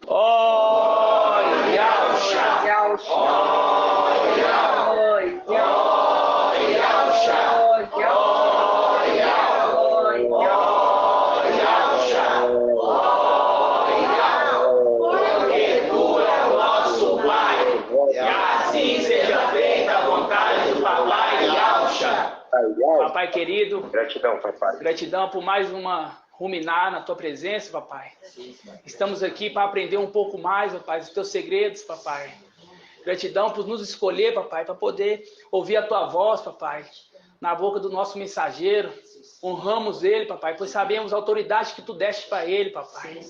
Oi, Yahusha. Oi, porque tu é o nosso Pai, e assim seja feita a vontade do Papai Yahusha. Papai querido, Gratidão, papai. gratidão por mais uma ruminar na tua presença, papai. Estamos aqui para aprender um pouco mais, papai, dos teus segredos, papai. Gratidão por nos escolher, papai, para poder ouvir a tua voz, papai, na boca do nosso mensageiro. Honramos ele, papai, pois sabemos a autoridade que tu deste para ele, papai.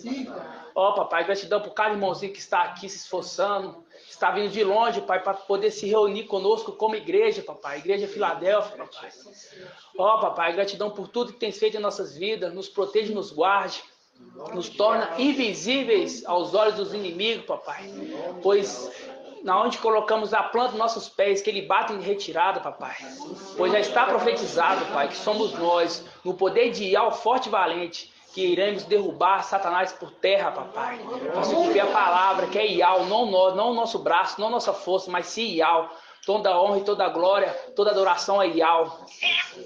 Ó, papai, gratidão por cada irmãozinho que está aqui se esforçando, está vindo de longe, pai, para poder se reunir conosco como igreja, papai, Igreja Filadélfia, papai. Ó, papai, gratidão por tudo que tens feito em nossas vidas, nos protege, nos guarde, nos torna invisíveis aos olhos dos inimigos, papai, pois na onde colocamos a planta dos nossos pés, que ele bate em retirada, papai. Pois já está profetizado, pai, que somos nós, no poder de Ial forte e valente, que iremos derrubar Satanás por terra, papai. Para cumprir a palavra, que é Ial, não nós, não o nosso braço, não nossa força, mas sim Ial. Toda a honra e toda a glória, toda a adoração a Ial.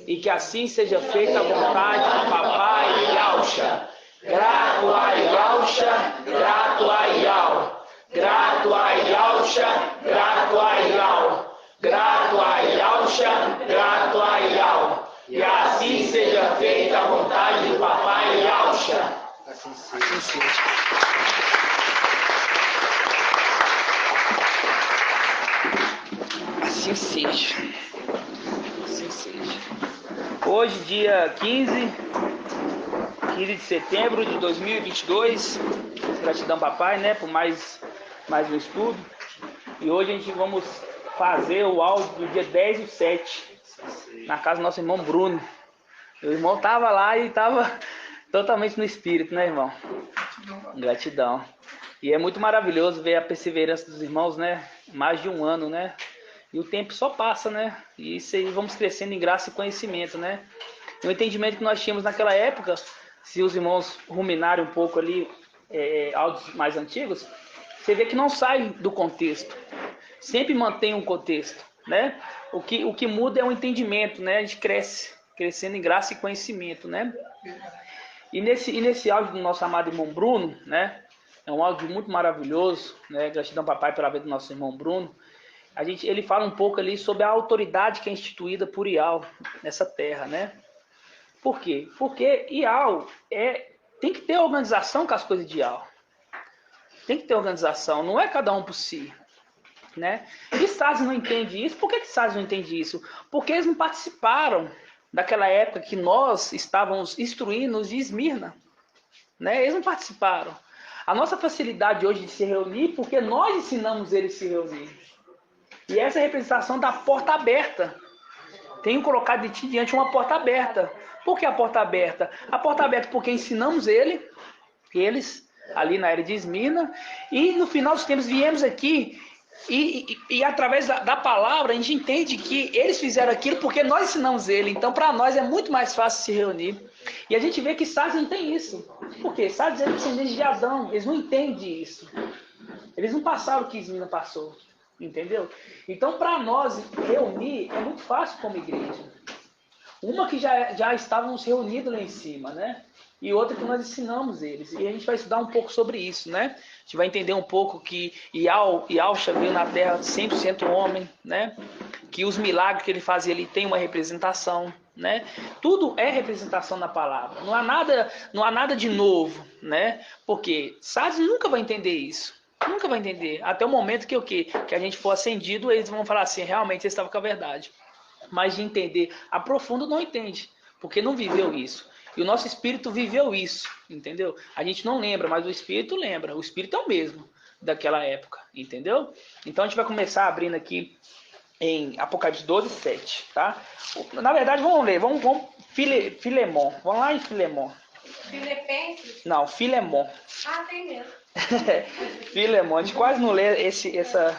E que assim seja feita a vontade do papai Yahusha. Grato a Yahusha, grato a Ial. Grato a Yahusha, grato a Ial. Grato a Yahusha, grato a Ial. E assim seja feita a vontade do papai Yahusha. Assim seja. Assim seja. Assim seja. Hoje, dia 15 de setembro de 2022. Gratidão, papai, né, por mais um estudo. E hoje a gente vamos fazer o áudio do dia 10/7, na casa do nosso irmão Bruno. Meu irmão estava lá e estava totalmente no espírito, né, irmão? Gratidão. E é muito maravilhoso ver a perseverança dos irmãos, né? Mais de um ano, né? E o tempo só passa, né? E isso aí vamos crescendo em graça e conhecimento, né? O entendimento que nós tínhamos naquela época, se os irmãos ruminarem um pouco ali, áudios mais antigos, você vê que não sai do contexto. Sempre mantém um contexto, né? O que muda é o entendimento, né? A gente crescendo em graça e conhecimento, né? E nesse áudio do nosso amado irmão Bruno, né? É um áudio muito maravilhoso, né? Gratidão, papai, pela vida do nosso irmão Bruno. Ele fala um pouco ali sobre a autoridade que é instituída por Ial nessa terra, né? Por quê? Porque Ial tem que ter organização com as coisas de Ial. Tem que ter organização, não é cada um por si, né? E Sades não entende isso. Por que Sades não entende isso? Porque eles não participaram daquela época que nós estávamos instruindo de Esmirna, né? Eles não participaram. A nossa facilidade hoje de se reunir, porque nós ensinamos eles a se reunir. E essa é a representação da porta aberta. Tenho colocado de ti diante uma porta aberta. Por que a porta aberta? A porta aberta porque ensinamos eles, ali na era de Esmirna, e no final dos tempos viemos aqui e através da palavra a gente entende que eles fizeram aquilo porque nós ensinamos ele. Então para nós é muito mais fácil se reunir. E a gente vê que Sades não tem isso. Por quê? Sades é descendente de Adão, eles não entendem isso. Eles não passaram o que Esmirna passou. Entendeu? Então, para nós reunir é muito fácil como igreja. Uma que já estávamos reunidos lá em cima, né? E outra que nós ensinamos eles. E a gente vai estudar um pouco sobre isso, né? A gente vai entender um pouco que Yahusha veio na Terra 100% homem, né? Que os milagres que ele fazia ali tem uma representação, né? Tudo é representação na palavra. Não há nada de novo, né? Porque Sades nunca vai entender isso. Nunca vai entender. Até o momento que a gente for ascendido, eles vão falar assim, realmente eles estavam com a verdade. Mas de entender a profundo não entende, porque não viveu isso. E o nosso espírito viveu isso, entendeu? A gente não lembra, mas o espírito lembra. O espírito é o mesmo daquela época, entendeu? Então a gente vai começar abrindo aqui em Apocalipse 12:7, tá? Na verdade, vamos ler. Vamos Filemon. Vamos lá em Filemon. Filipenses? Não, Filemon. Ah, tem mesmo. Filemon, a gente quase não lê essa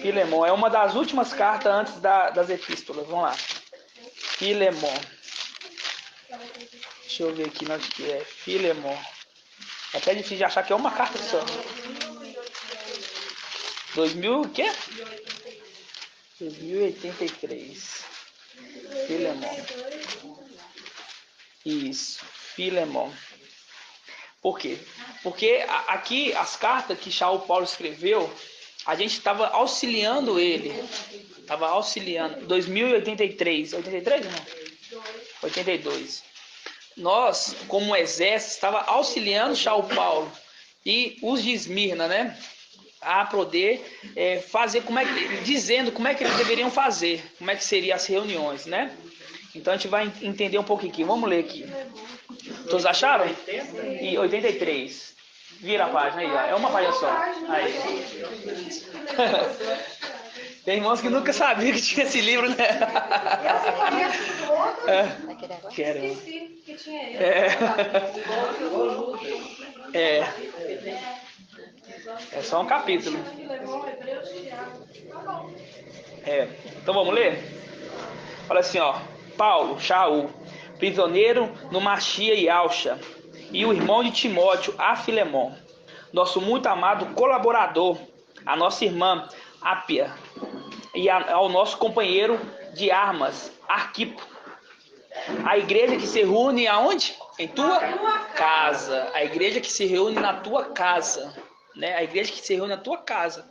Filemon, é uma das últimas cartas antes das epístolas. Vamos lá. Filemon. Deixa eu ver aqui onde que é. Filemon. É até difícil de achar que é uma carta só. 2000 o quê? 2083. Filemon. Isso, Filemon. Por quê? Porque aqui as cartas que Shaul Paulo escreveu, a gente estava auxiliando ele. Estava auxiliando. 2083. 83 ou não? 82. Nós, como exército, estava auxiliando Shaul Paulo e os de Esmirna, né? A poder fazer dizendo como é que eles deveriam fazer, como é que seriam as reuniões, né? Então a gente vai entender um pouquinho aqui. Vamos ler aqui. Todos acharam? E 83. Vira a página aí, ó. É uma página só. Aí. Tem irmãos que nunca sabiam que tinha esse livro, né? Eu só conheço todo. Quero. Esqueci que tinha esse. É só um capítulo. Então vamos ler? Fala assim, ó. Paulo, Shaul, prisioneiro no Machia e Alcha, e o irmão de Timóteo, a Filemon, nosso muito amado colaborador, a nossa irmã Ápia, e ao nosso companheiro de armas, Arquipo. A igreja que se reúne aonde? Em tua casa. A igreja que se reúne na tua casa. Né? A igreja que se reúne na tua casa.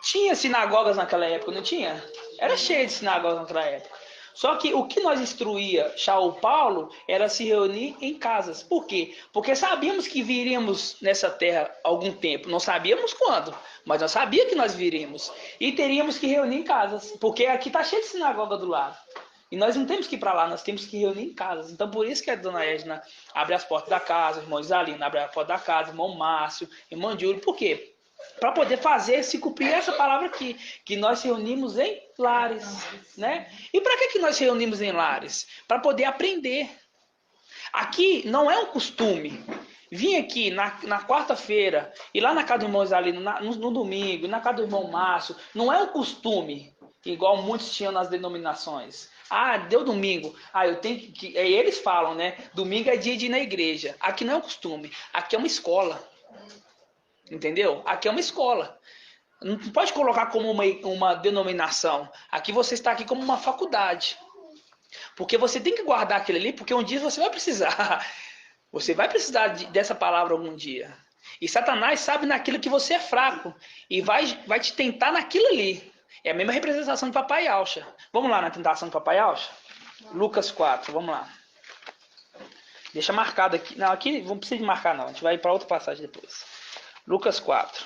Tinha sinagogas naquela época, não tinha? Era cheio de sinagogas naquela época. Só que o que nós instruía Shaul Paulo era se reunir em casas. Por quê? Porque sabíamos que viríamos nessa terra algum tempo. Não sabíamos quando, mas nós sabíamos que nós viríamos. E teríamos que reunir em casas. Porque aqui está cheio de sinagoga do lado. E nós não temos que ir para lá, nós temos que reunir em casas. Então por isso que a dona Edna abre as portas da casa, o irmão Isalino abre a porta da casa, o irmão Márcio, o irmão Júlio. Por quê? Para poder fazer, se cumprir essa palavra aqui, que nós reunimos em lares, né? E para que nós reunimos em lares? Para poder aprender. Aqui não é um costume. Vim aqui na quarta-feira e lá na casa do irmão Isalino no domingo, na casa do irmão Márcio, não é um costume, igual muitos tinham nas denominações. Ah, deu domingo. Ah, eu tenho que... Eles falam, né? Domingo é dia de ir na igreja. Aqui não é um costume, aqui é uma escola. Entendeu? Aqui é uma escola. Não pode colocar como uma denominação. Aqui você está aqui como uma faculdade. Porque você tem que guardar aquilo ali, porque um dia você vai precisar. Você vai precisar dessa palavra algum dia. E Satanás sabe naquilo que você é fraco. E vai te tentar naquilo ali. É a mesma representação de Papai Alcha. Vamos lá na tentação de Papai Alcha? Lucas 4, vamos lá. Deixa marcado aqui. Não, aqui não precisa de marcar não. A gente vai para outra passagem depois. Lucas 4.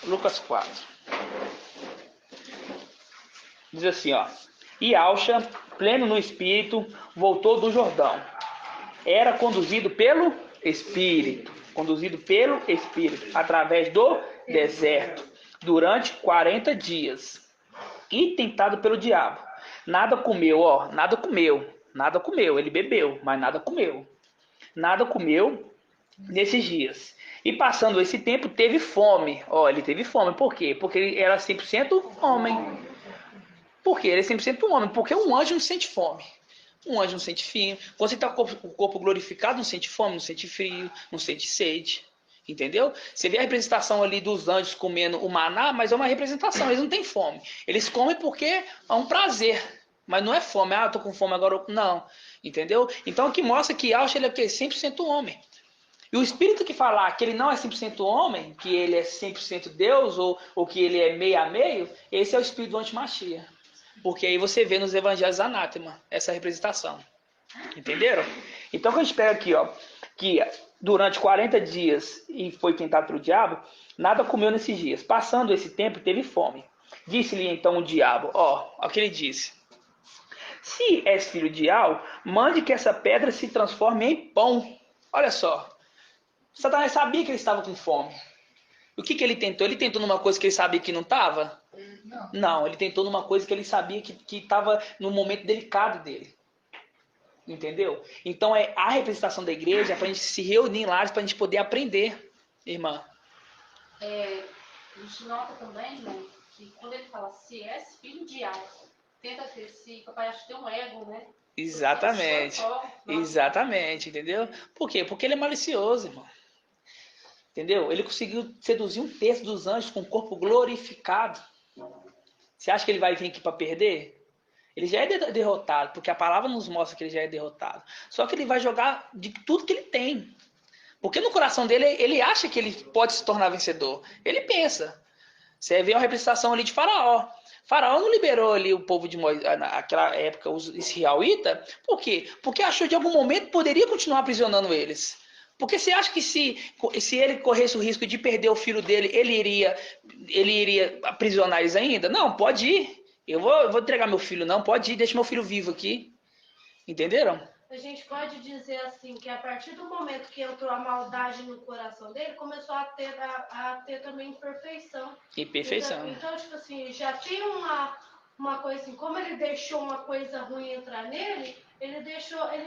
Lucas 4. Diz assim, ó. E Alcha, pleno no espírito, voltou do Jordão. Era conduzido pelo Espírito. Conduzido pelo Espírito. Através do deserto. Durante 40 dias. E tentado pelo diabo. Nada comeu, ó. Nada comeu. Nada comeu. Ele bebeu, mas nada comeu. Nada comeu nesses dias. E passando esse tempo, teve fome. Ó, ele teve fome. Por quê? Porque ele era 100% homem. Por quê? Ele é 100% homem. Porque um anjo não sente fome. Um anjo não sente frio. Quando você está com o corpo glorificado, não sente fome, não sente frio, não sente sede. Entendeu? Você vê a representação ali dos anjos comendo o maná, mas é uma representação. Eles não têm fome. Eles comem porque é um prazer. Mas não é fome. Ah, eu tô com fome agora. Não. Entendeu? Então, o que mostra que Alcha ele é 100% homem. E o espírito que falar que ele não é 100% homem, que ele é 100% Deus, ou que ele é meio a meio, esse é o espírito do antimachia. Porque aí você vê nos evangelhos anátema essa representação. Entenderam? Então, quando a gente pega aqui, ó, que durante 40 dias e foi tentado pelo diabo, nada comeu nesses dias. Passando esse tempo, teve fome. Disse-lhe então o diabo, ó o que ele disse. Se és filho de Al, mande que essa pedra se transforme em pão. Olha só. Satanás sabia que ele estava com fome. O que ele tentou? Ele tentou numa coisa que ele sabia que não estava? Não, ele tentou numa coisa que ele sabia que estava no momento delicado dele. Entendeu? Então a representação da igreja é para a gente se reunir em lares, para a gente poder aprender, irmã. A gente nota também, irmão, que quando ele fala se és filho de Ar, tenta ter esse, papai acho que tem um ego, né? Exatamente. Exatamente, entendeu? Por quê? Porque ele é malicioso, irmão. Entendeu? Ele conseguiu seduzir um terço dos anjos com o corpo glorificado. Você acha que ele vai vir aqui para perder? Ele já é derrotado, porque a palavra nos mostra que ele já é derrotado. Só que ele vai jogar de tudo que ele tem. Porque no coração dele, ele acha que ele pode se tornar vencedor. Ele pensa. Você vê uma representação ali de Faraó. Faraó não liberou ali o povo de Moisés, naquela época, os israelitas. Por quê? Porque achou de algum momento poderia continuar aprisionando eles. Porque você acha que se ele corresse o risco de perder o filho dele, ele iria aprisionar eles ainda? Não, pode ir. Eu vou entregar meu filho, não. Pode ir, deixa meu filho vivo aqui. Entenderam? A gente pode dizer assim, que a partir do momento que entrou a maldade no coração dele, começou a ter também imperfeição. Imperfeição. Então, tipo assim, já tinha uma coisa assim, como ele deixou uma coisa ruim entrar nele, ele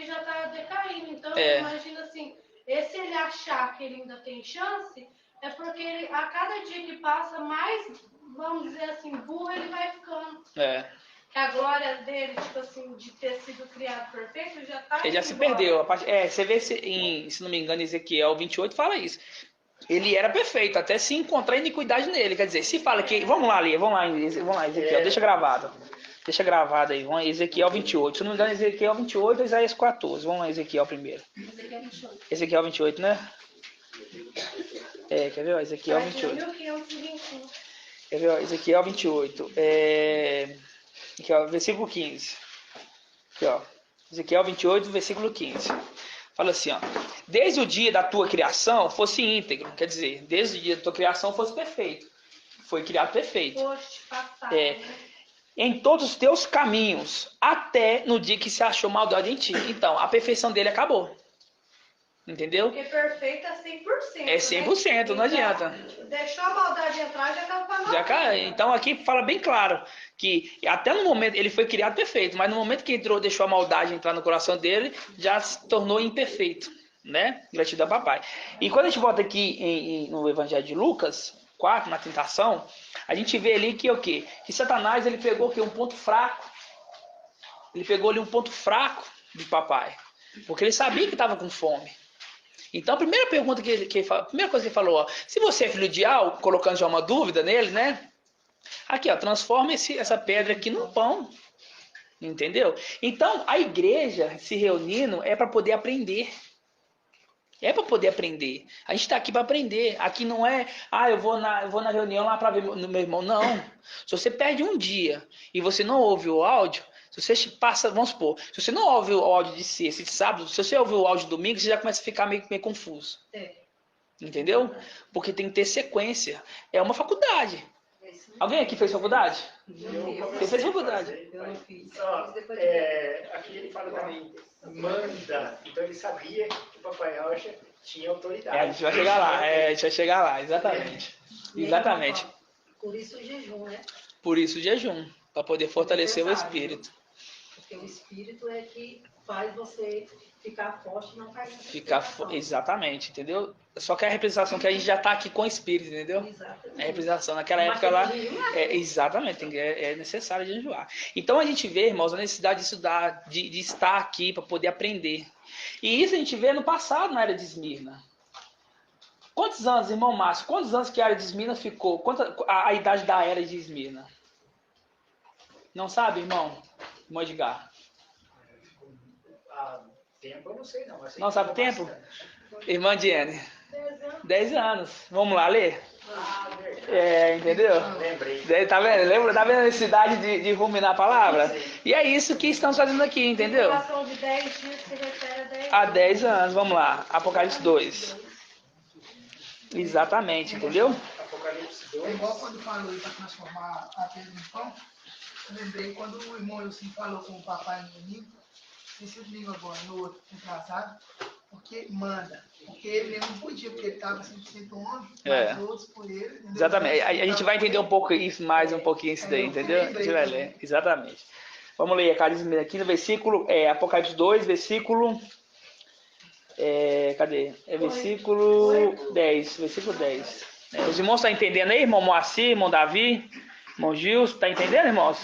já tá decaindo. Então, imagina assim, se ele achar que ele ainda tem chance, é porque ele, a cada dia que passa, mais, vamos dizer assim, burro ele vai ficando. Que a glória dele, tipo assim, de ter sido criado perfeito, já tá. Ele já se perdeu. Você vê, se não me engano, Ezequiel 28 fala isso. Ele era perfeito, até se encontrar iniquidade nele. Quer dizer, se fala que. Vamos lá, Ezequiel, deixa gravado. Deixa gravado aí. Vamos lá, Ezequiel 28. Se não me engano, Ezequiel 28 ou Isaías 14. Vamos lá, Ezequiel primeiro. Ezequiel 28, né? Quer ver? Ezequiel 28. Quer ver? Ezequiel 28. Aqui, ó, versículo 15. Aqui, ó. Ezequiel 28, versículo 15. Fala assim, ó. Desde o dia da tua criação fosse íntegro. Quer dizer, desde o dia da tua criação fosse perfeito. Foi criado perfeito. Em todos os teus caminhos, até no dia que se achou maldade em ti. Então, a perfeição dele acabou. Entendeu? Porque perfeito é 100%. É 100%, não adianta. Deixou a maldade entrar, já acabou a maldade. Então aqui fala bem claro que até no momento ele foi criado perfeito, mas no momento que entrou, deixou a maldade entrar no coração dele, já se tornou imperfeito, né? Gratidão, papai. E quando a gente volta aqui no Evangelho de Lucas 4, na tentação, a gente vê ali que o quê? Que Satanás ele pegou um ponto fraco. Ele pegou ali um ponto fraco de papai, porque ele sabia que estava com fome. Então, a primeira pergunta a primeira coisa que ele falou, ó, se você é filho de Al, colocando já uma dúvida nele, né? Aqui, ó, transforma essa pedra aqui num pão. Entendeu? Então, a igreja se reunindo é para poder aprender. É para poder aprender. A gente está aqui para aprender. Aqui não é, eu vou na reunião lá para ver meu irmão. Não. Se você perde um dia e você não ouve o áudio, se você passa, vamos supor, se você não ouve o áudio de sexta e de sábado, se você ouvir o áudio de domingo, você já começa a ficar meio confuso. Entendeu? Porque tem que ter sequência. É uma faculdade. Alguém aqui fez faculdade? Você fez faculdade? Eu não fiz. Aqui ele fala também, manda. Então ele sabia que o Papai Rocha tinha autoridade. A gente vai chegar lá. A gente vai chegar lá, exatamente. Exatamente. Por isso o jejum, né? Por isso o jejum. Para poder fortalecer o espírito. Porque o espírito é que faz você ficar forte e não cair. Exatamente, entendeu? Só que a representação que a gente já está aqui com o espírito, entendeu? Exatamente. A representação naquela época lá. Exatamente, é necessário jejuar. Então a gente vê, irmãos, a necessidade de estudar, de estar aqui para poder aprender. E isso a gente vê no passado na era de Esmirna. Quantos anos, irmão Márcio? Quantos anos que a era de Esmirna ficou? A idade da era de Esmirna? Não sabe, irmão? Irmão Edgar? Tempo eu não sei não. Não sabe o tempo? Irmã Diane? 10 anos. Vamos lá ler? Entendeu? Lembrei. Tá vendo? Tá vendo a necessidade de ruminar a palavra? E é isso que estamos fazendo aqui, entendeu? A de 10 dias se refere a 10 anos. Há 10 anos. Vamos lá. Apocalipse 2. Exatamente, entendeu? Apocalipse 2. É igual quando falou para transformar a pedra em pão. Eu lembrei quando o irmão Elcio falou com o papai no domingo, esse domingo agora, no outro, atrasado, porque manda. Porque ele não podia, porque ele estava 100% homem, mas outros por ele. Entendeu? Exatamente. A gente vai entender um pouco isso, mais um pouquinho isso daí, entendeu? A gente vai ler. Exatamente. Vamos ler aqui no versículo, Apocalipse 2, versículo... cadê? Versículo 10. Versículo 10. Os irmãos estão entendendo aí, irmão Moacir, irmão Davi? Irmão Gilson, tá entendendo, irmãos?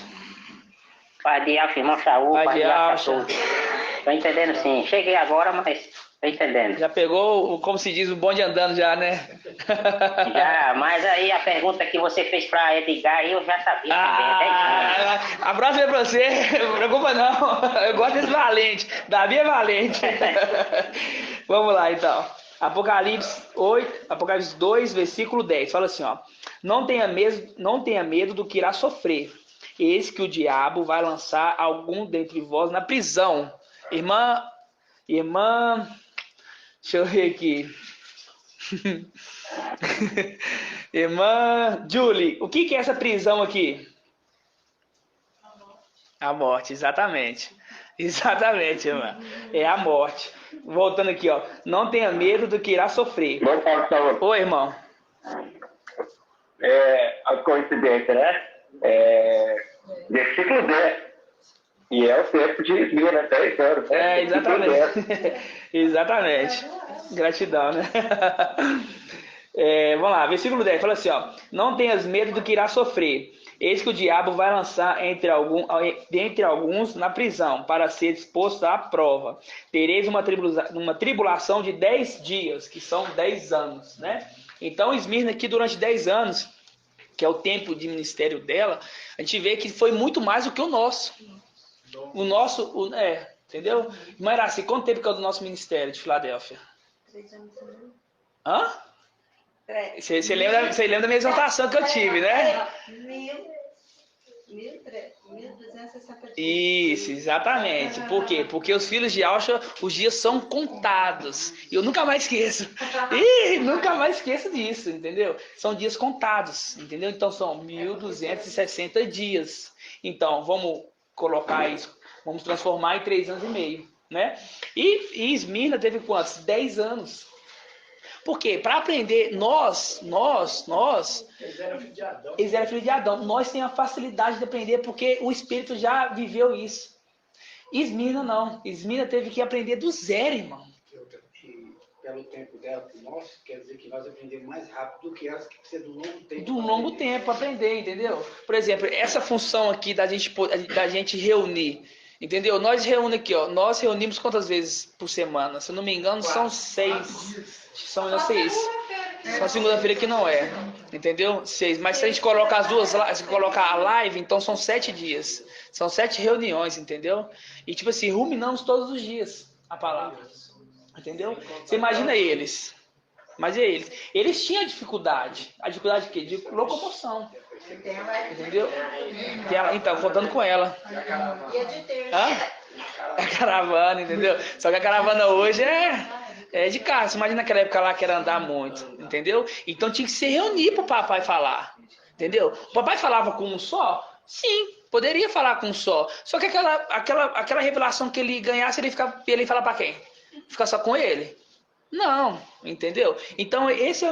Pai de Alfa, irmão Saúl, Pai pai de de Alfa, Alfa. tudo. Tô entendendo sim. Cheguei agora, mas tô entendendo. Já pegou, como se diz, o bonde andando já, né? Já, mas aí a pergunta que você fez pra Edgar, aí eu já sabia também. Abraço aí pra você, não preocupa não. Eu gosto desse valente. Davi é valente. Vamos lá então. Apocalipse 2, versículo 10. Fala assim, ó. Não tenha medo do que irá sofrer. Eis que o diabo vai lançar algum dentre vós na prisão. Irmã, deixa eu ver aqui. Irmã Julie, o que é essa prisão aqui? A morte, exatamente. Exatamente, irmã. É a morte. Voltando aqui, ó. Não tenha medo do que irá sofrer. Oi, irmão. A coincidência, né? Versículo 10. E é o tempo de Esmirna, 10 anos. Né? Exatamente. Exatamente. Gratidão, né? Vamos lá, versículo 10. Fala assim, ó. Não tenhas medo do que irá sofrer. Eis que o diabo vai lançar entre alguns na prisão, para ser exposto à prova. Tereis uma tribulação de 10 dias, que são 10 anos, né? Então, Esmirna aqui durante 10 anos, que é o tempo de ministério dela, a gente vê que foi muito mais do que o nosso. O nosso, entendeu? Mas era assim, quanto tempo que é o do nosso ministério de Filadélfia? 3 anos também. Hã? Você lembra da minha exaltação que eu tive, né? 1.360 dias. Isso, exatamente. Por quê? Porque os filhos de Alcha, os dias são contados. E eu nunca mais esqueço. Nunca mais esqueço disso, entendeu? São dias contados, entendeu? Então são 1.260 dias. Então, vamos colocar isso, vamos transformar em 3 anos e meio, né? E Esmirna teve quantos? 10 anos. Por quê? Para aprender, nós, Eles eram filhos de Adão. Eles eram filhos de Adão. Nós temos a facilidade de aprender porque o Espírito já viveu isso. Esmirna não. Esmirna teve que aprender do zero, irmão. E pelo tempo dela com nós, quer dizer que nós aprendemos mais rápido do que elas, que precisa de um longo tempo. De um longo tempo para aprender, entendeu? Por exemplo, essa função aqui da gente reunir, entendeu? Nós reunimos aqui, ó. Nós reunimos quantas vezes por semana? Se eu não me engano, são 6. São 6. Só segunda-feira que não é, entendeu? 6. Mas se a gente colocar as duas, se colocar a live, então são 7 dias. São 7 reuniões, entendeu? E tipo assim, ruminamos todos os dias a palavra, entendeu? Você imagina eles. Mas é eles. Eles tinham dificuldade. A dificuldade de quê? De locomoção. Entendeu? Então, contando com ela. E a de terça. A caravana, entendeu? Só que a caravana hoje é de carro. Você imagina naquela época lá que era andar muito, entendeu? Então tinha que se reunir pro papai falar, entendeu? O papai falava com um só? Sim, poderia falar com um só. Só que aquela revelação que ele ganhasse, ele ia falar para quem? Ficar só com ele? Não, entendeu? Então, esse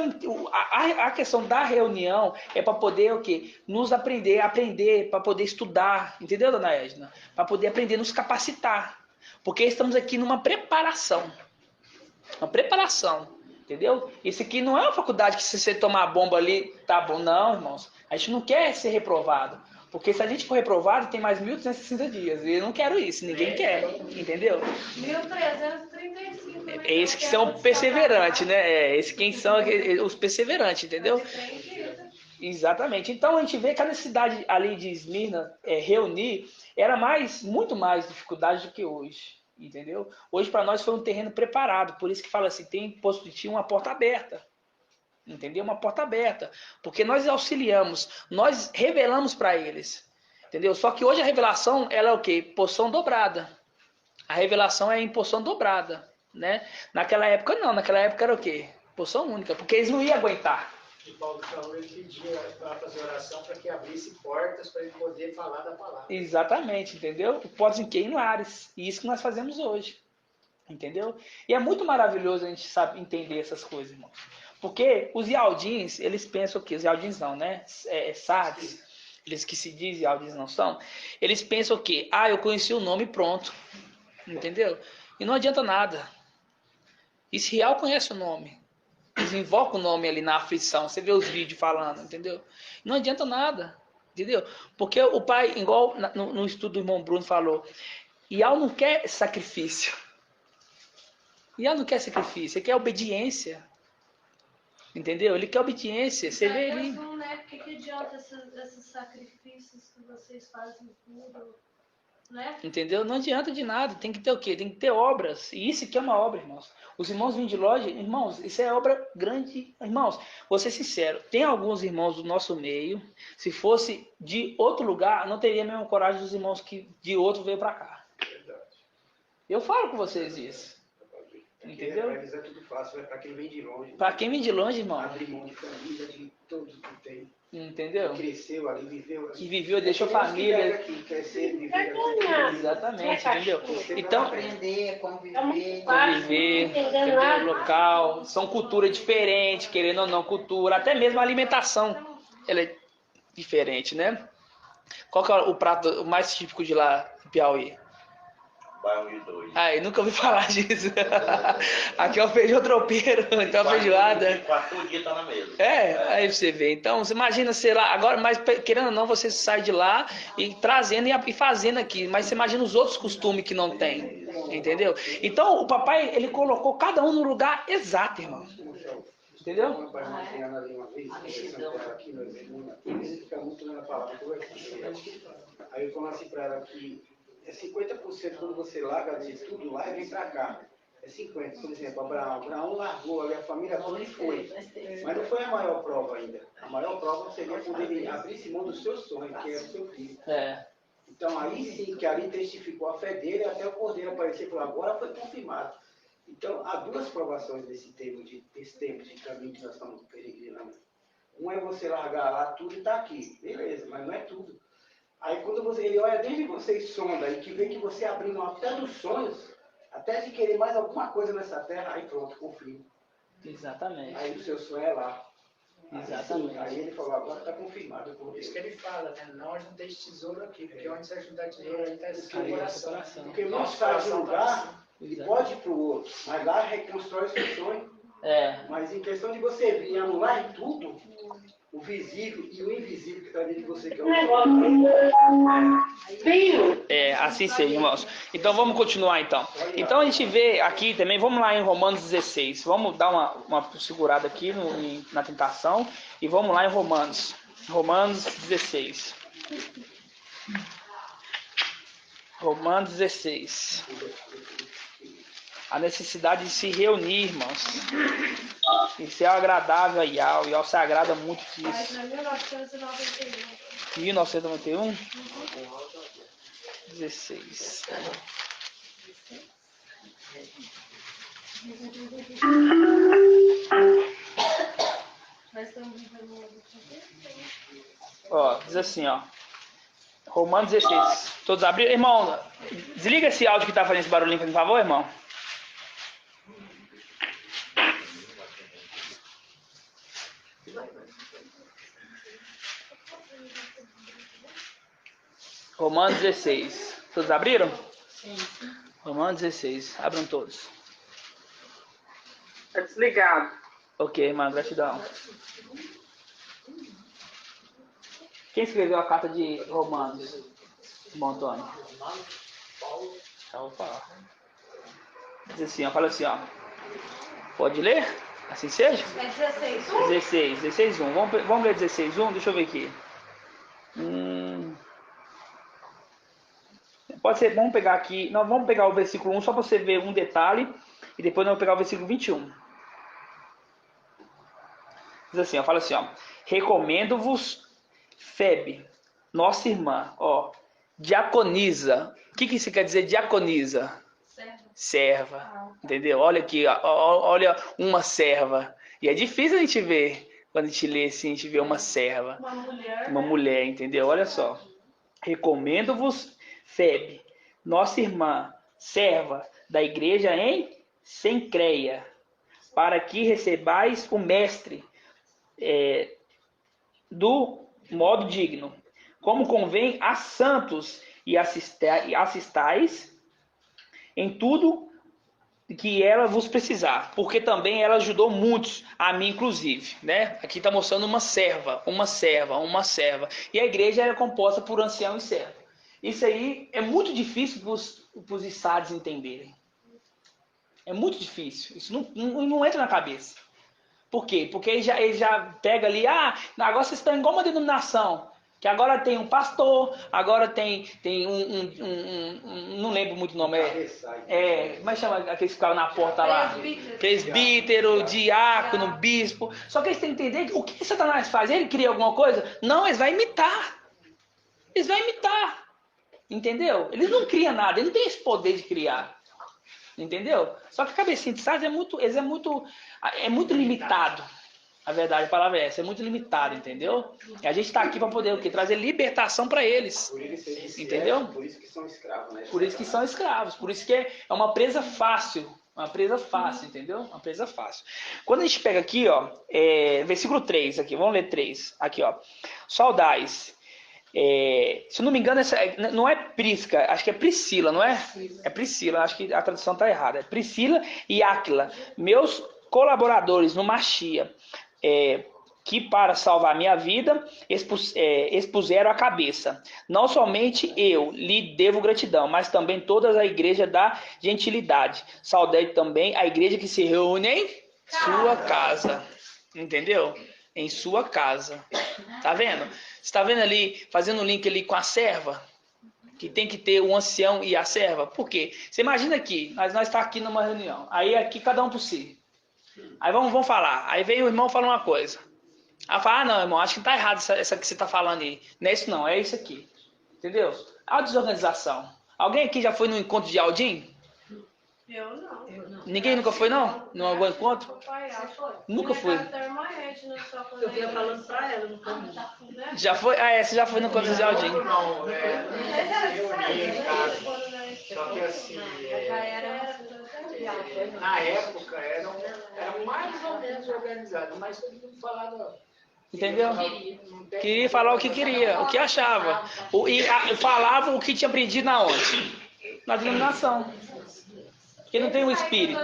a questão da reunião é para poder o quê? Nos aprender, para poder estudar, entendeu, dona Edna? Para poder aprender, nos capacitar. Porque estamos aqui numa preparação. Uma preparação, entendeu? Isso aqui não é uma faculdade que se você tomar a bomba ali, tá bom. Não, irmãos. A gente não quer ser reprovado. Porque se a gente for reprovado, tem mais 1.260 dias. E eu não quero isso, ninguém quer, entendeu? 1.335. É esse que são perseverantes, né? Esse quem são os perseverantes, entendeu? Exatamente. Então a gente vê que a necessidade ali de Esmirna reunir era muito mais dificuldade do que hoje, entendeu? Hoje para nós foi um terreno preparado, por isso que fala assim, tem posto de ti uma porta aberta. Entendeu? Uma porta aberta. Porque nós auxiliamos, nós revelamos para eles. Entendeu? Só que hoje a revelação, ela é o quê? Porção dobrada. A revelação é em porção dobrada, né? Naquela época não, naquela época era o quê? Porção única, porque eles não iam aguentar. E Paulo falou, ele pedia para fazer oração para que abrisse portas para ele poder falar da palavra. Exatamente, entendeu? Portas em quê? Em lares. E isso que nós fazemos hoje. Entendeu? E é muito maravilhoso a gente saber entender essas coisas, irmão. Porque os Ialdins, eles pensam que os Ialdins não, né? Sardes, eles que se dizem Ialdins não são, eles pensam que, eu conheci o nome e pronto. Entendeu? E não adianta nada. Israel conhece o nome. Eles invocam o nome ali na aflição. Você vê os vídeos falando, entendeu? Não adianta nada. Entendeu? Porque o pai, igual no estudo do irmão Bruno falou, Ial não quer sacrifício. Ial não quer sacrifício, ele quer obediência. Entendeu? Ele quer obediência. Você vê ele. Né? O que adianta esses sacrifícios que vocês fazem tudo? Né? Entendeu? Não adianta de nada. Tem que ter o quê? Tem que ter obras. E isso aqui é uma obra, irmãos. Os irmãos vêm de loja, irmãos, isso é obra grande. Irmãos, vou ser sincero, tem alguns irmãos do nosso meio, se fosse de outro lugar, não teria a mesma coragem dos irmãos que de outro veio para cá. Eu falo com vocês isso. Entendeu? Para eles é tudo fácil, é para quem vem de longe. Para quem vem de longe, irmão. Abre mão de família, de todos que tem. Entendeu? Que cresceu ali, viveu ali. Que viveu, deixou família. Aqui, crescer, viver aqui. Exatamente, entendeu? Então, aprender, conviver, entendeu? Local, são culturas diferentes, querendo ou não, cultura, até mesmo a alimentação, ela é diferente, né? Qual que é o prato mais típico de lá, do Piauí? Baião de dois. Ai, nunca ouvi falar disso. Aqui é o feijão tropeiro, então a feijoada. 4 dias tá na mesa. Aí você vê. Então, você imagina, sei lá, agora, mas querendo ou não, você sai de lá e trazendo e fazendo aqui. Mas você imagina os outros costumes que não tem. Entendeu? Então, o papai, ele colocou cada um no lugar exato, irmão. Entendeu? Aí eu falei assim para ela que é 50% quando você larga de tudo lá e vem para cá. É 50%, por exemplo, Abraão largou ali a família toda e foi. Mas não foi a maior prova ainda. A maior prova seria poder abrir mão do seu sonho, que é o seu filho. Então aí sim, que ali testificou a fé dele até o cordeiro aparecer e falou, agora foi confirmado. Então há duas provações desse tempo de caminho que nós estamos peregrinando. Um é você largar lá tudo e estar aqui. Beleza, mas não é tudo. Aí quando ele olha desde você e sonda e que vê que você abriu mão até dos sonhos, até de querer mais alguma coisa nessa terra, aí pronto, confirma. Exatamente. Aí o seu sonho é lá. Exatamente. Aí ele falou, agora está confirmado. Por isso que ele fala, né? Não onde não tem tesouro aqui, porque onde você ajudar dinheiro, aí está escrito coração. Porque não sai de um lugar e pode ir para o outro, mas lá reconstrói o seu sonho. Mas em questão de você vir anular em tudo, o visível e o invisível que está dentro de você, que é o assim seja, irmãos. Então vamos continuar então. Então a gente vê aqui também, vamos lá em Romanos 16. Vamos dar uma segurada aqui na tentação e vamos lá em Romanos. Romanos 16. Romanos 16. A necessidade de se reunir, irmãos. Isso é agradável a Ial. Ial se agrada muito disso. Mas na 1991. 1991? 16. Nós estamos vivendo uma Ó, diz assim, ó. Romanos 16. Todos abriram? Irmão, desliga esse áudio que tá fazendo esse barulhinho, por favor, irmão. Romanos 16. Todos abriram? Sim. Romanos 16. Abram todos. Tá desligado. Ok, irmã, gratidão. Quem escreveu a carta de Romanos? Irmão Antônio. Já vou falar. Diz assim, ó, fala assim, ó. Pode ler? Assim seja? É 16. 16, 1. Vamos ler 16, 1? Deixa eu ver aqui. Pode ser, vamos pegar aqui. Não, vamos pegar o versículo 1 só para você ver um detalhe. E depois nós vamos pegar o versículo 21. Diz assim, ó, fala assim, ó. Recomendo-vos Febe, nossa irmã, ó. Diaconisa. O que isso quer dizer diaconisa? Serva. Entendeu? Olha aqui, olha uma serva. E é difícil a gente ver. Quando a gente lê assim, a gente vê uma serva. Uma mulher, entendeu? Olha só. Recomendo-vos Febe, nossa irmã, serva da igreja em Sencreia, para que recebais o mestre do modo digno, como convém a santos, e assistais em tudo que ela vos precisar, porque também ela ajudou muitos, a mim inclusive, né? Aqui está mostrando uma serva. E a igreja é composta por ancião e servo. Isso aí é muito difícil para os içados entenderem. É muito difícil. Isso não entra na cabeça. Por quê? Porque ele já pega ali, agora vocês estão igual uma denominação. Que agora tem um pastor, agora tem não lembro muito o nome, mas chama aqueles que ficavam na porta lá? Presbítero, diácono, bispo. Só que eles têm que entender que o que Satanás faz? Ele cria alguma coisa? Não, eles vão imitar. Entendeu? Eles não criam nada, eles não têm esse poder de criar. Entendeu? Só que a cabecinha de Satanás é muito limitado. A verdade, a palavra é essa, é muito limitado, entendeu? E a gente está aqui para poder o quê? Trazer libertação para eles. Entendeu? Por isso que são escravos, né? Por isso que são escravos. Por isso que é uma presa fácil. Uma presa fácil, entendeu? Uma presa fácil. Quando a gente pega aqui, ó, versículo 3, aqui, vamos ler 3. Aqui, ó. Saudais. Se eu não me engano, não é Prisca, acho que é Priscila, não é? É Priscila, acho que a tradução está errada. É Priscila e Áquila, meus colaboradores no Machia, que para salvar minha vida expuseram a cabeça. Não somente eu lhe devo gratidão, mas também toda a igreja da gentilidade. Saudei também a igreja que se reúne em sua casa. Entendeu? Em sua casa. Tá vendo? Você está vendo ali, fazendo um link ali com a serva? Que tem que ter o ancião e a serva. Por quê? Você imagina aqui, nós estamos aqui numa reunião. Aí aqui cada um por si. Aí vamos falar. Aí vem o irmão falar uma coisa. Aí fala, não, irmão, acho que tá errado essa que você tá falando aí. Não é isso não, é isso aqui. Entendeu? A desorganização. Alguém aqui já foi no encontro de Aldim? Eu não. Ninguém nunca foi, não? Num algum encontro? Nunca fui. Eu vinha falando pra ela no caminho. Já foi? Você já foi no encontro de Aldim. Não, só que assim, na época era mais ou menos organizado, mas todo mundo falava. Entendeu? Queria falar o que queria, o que achava. E falava o que tinha aprendido na onde? Na denominação. Porque não tem um espírito.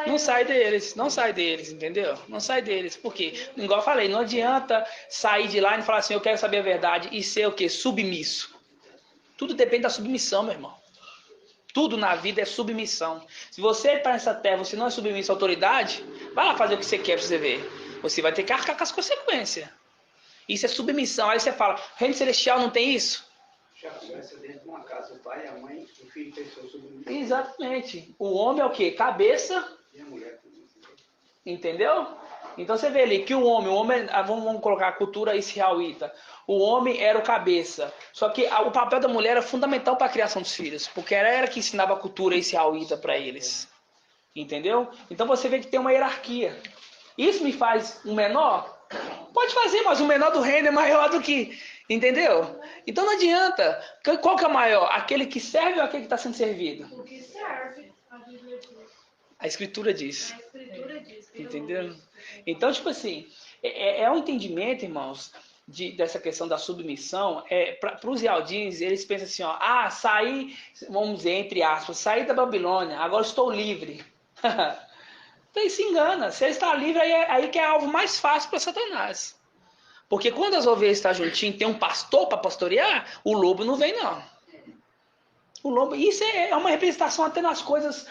Não sai deles, entendeu? Não sai deles. Por quê? Igual eu falei, não adianta sair de lá e falar assim, eu quero saber a verdade e ser o quê? Submisso. Tudo depende da submissão, meu irmão. Tudo na vida é submissão. Se você está nessa terra, você não é submisso à autoridade, vai lá fazer o que você quer para você ver. Você vai ter que arcar com as consequências. Isso é submissão. Aí você fala, reino celestial não tem isso? Já começa dentro de uma casa, o pai, a mãe, o filho tem seu submissão. Exatamente. O homem é o quê? Cabeça. E a mulher também. Entendeu? Então você vê ali que o homem, vamos colocar a cultura israelita. O homem era o cabeça. Só que o papel da mulher era fundamental para a criação dos filhos, porque era ela que ensinava a cultura israelita para eles. Entendeu? Então você vê que tem uma hierarquia. Isso me faz um menor? Pode fazer, mas o menor do reino é maior do que... Entendeu? Então não adianta. Qual que é o maior? Aquele que serve ou aquele que está sendo servido? O que serve, a Bíblia diz. A Escritura diz. A Escritura diz. Entendeu? Então, tipo assim, é um entendimento, irmãos, dessa questão da submissão. Para os Ialdins, eles pensam assim, ó, saí, vamos dizer, entre aspas, saí da Babilônia, agora estou livre. Então ele se engana. Se ele está livre, aí que é alvo mais fácil para Satanás. Porque quando as ovelhas estão juntinhas, tem um pastor para pastorear, o lobo não vem, não. O lobo, isso é uma representação até nas coisas,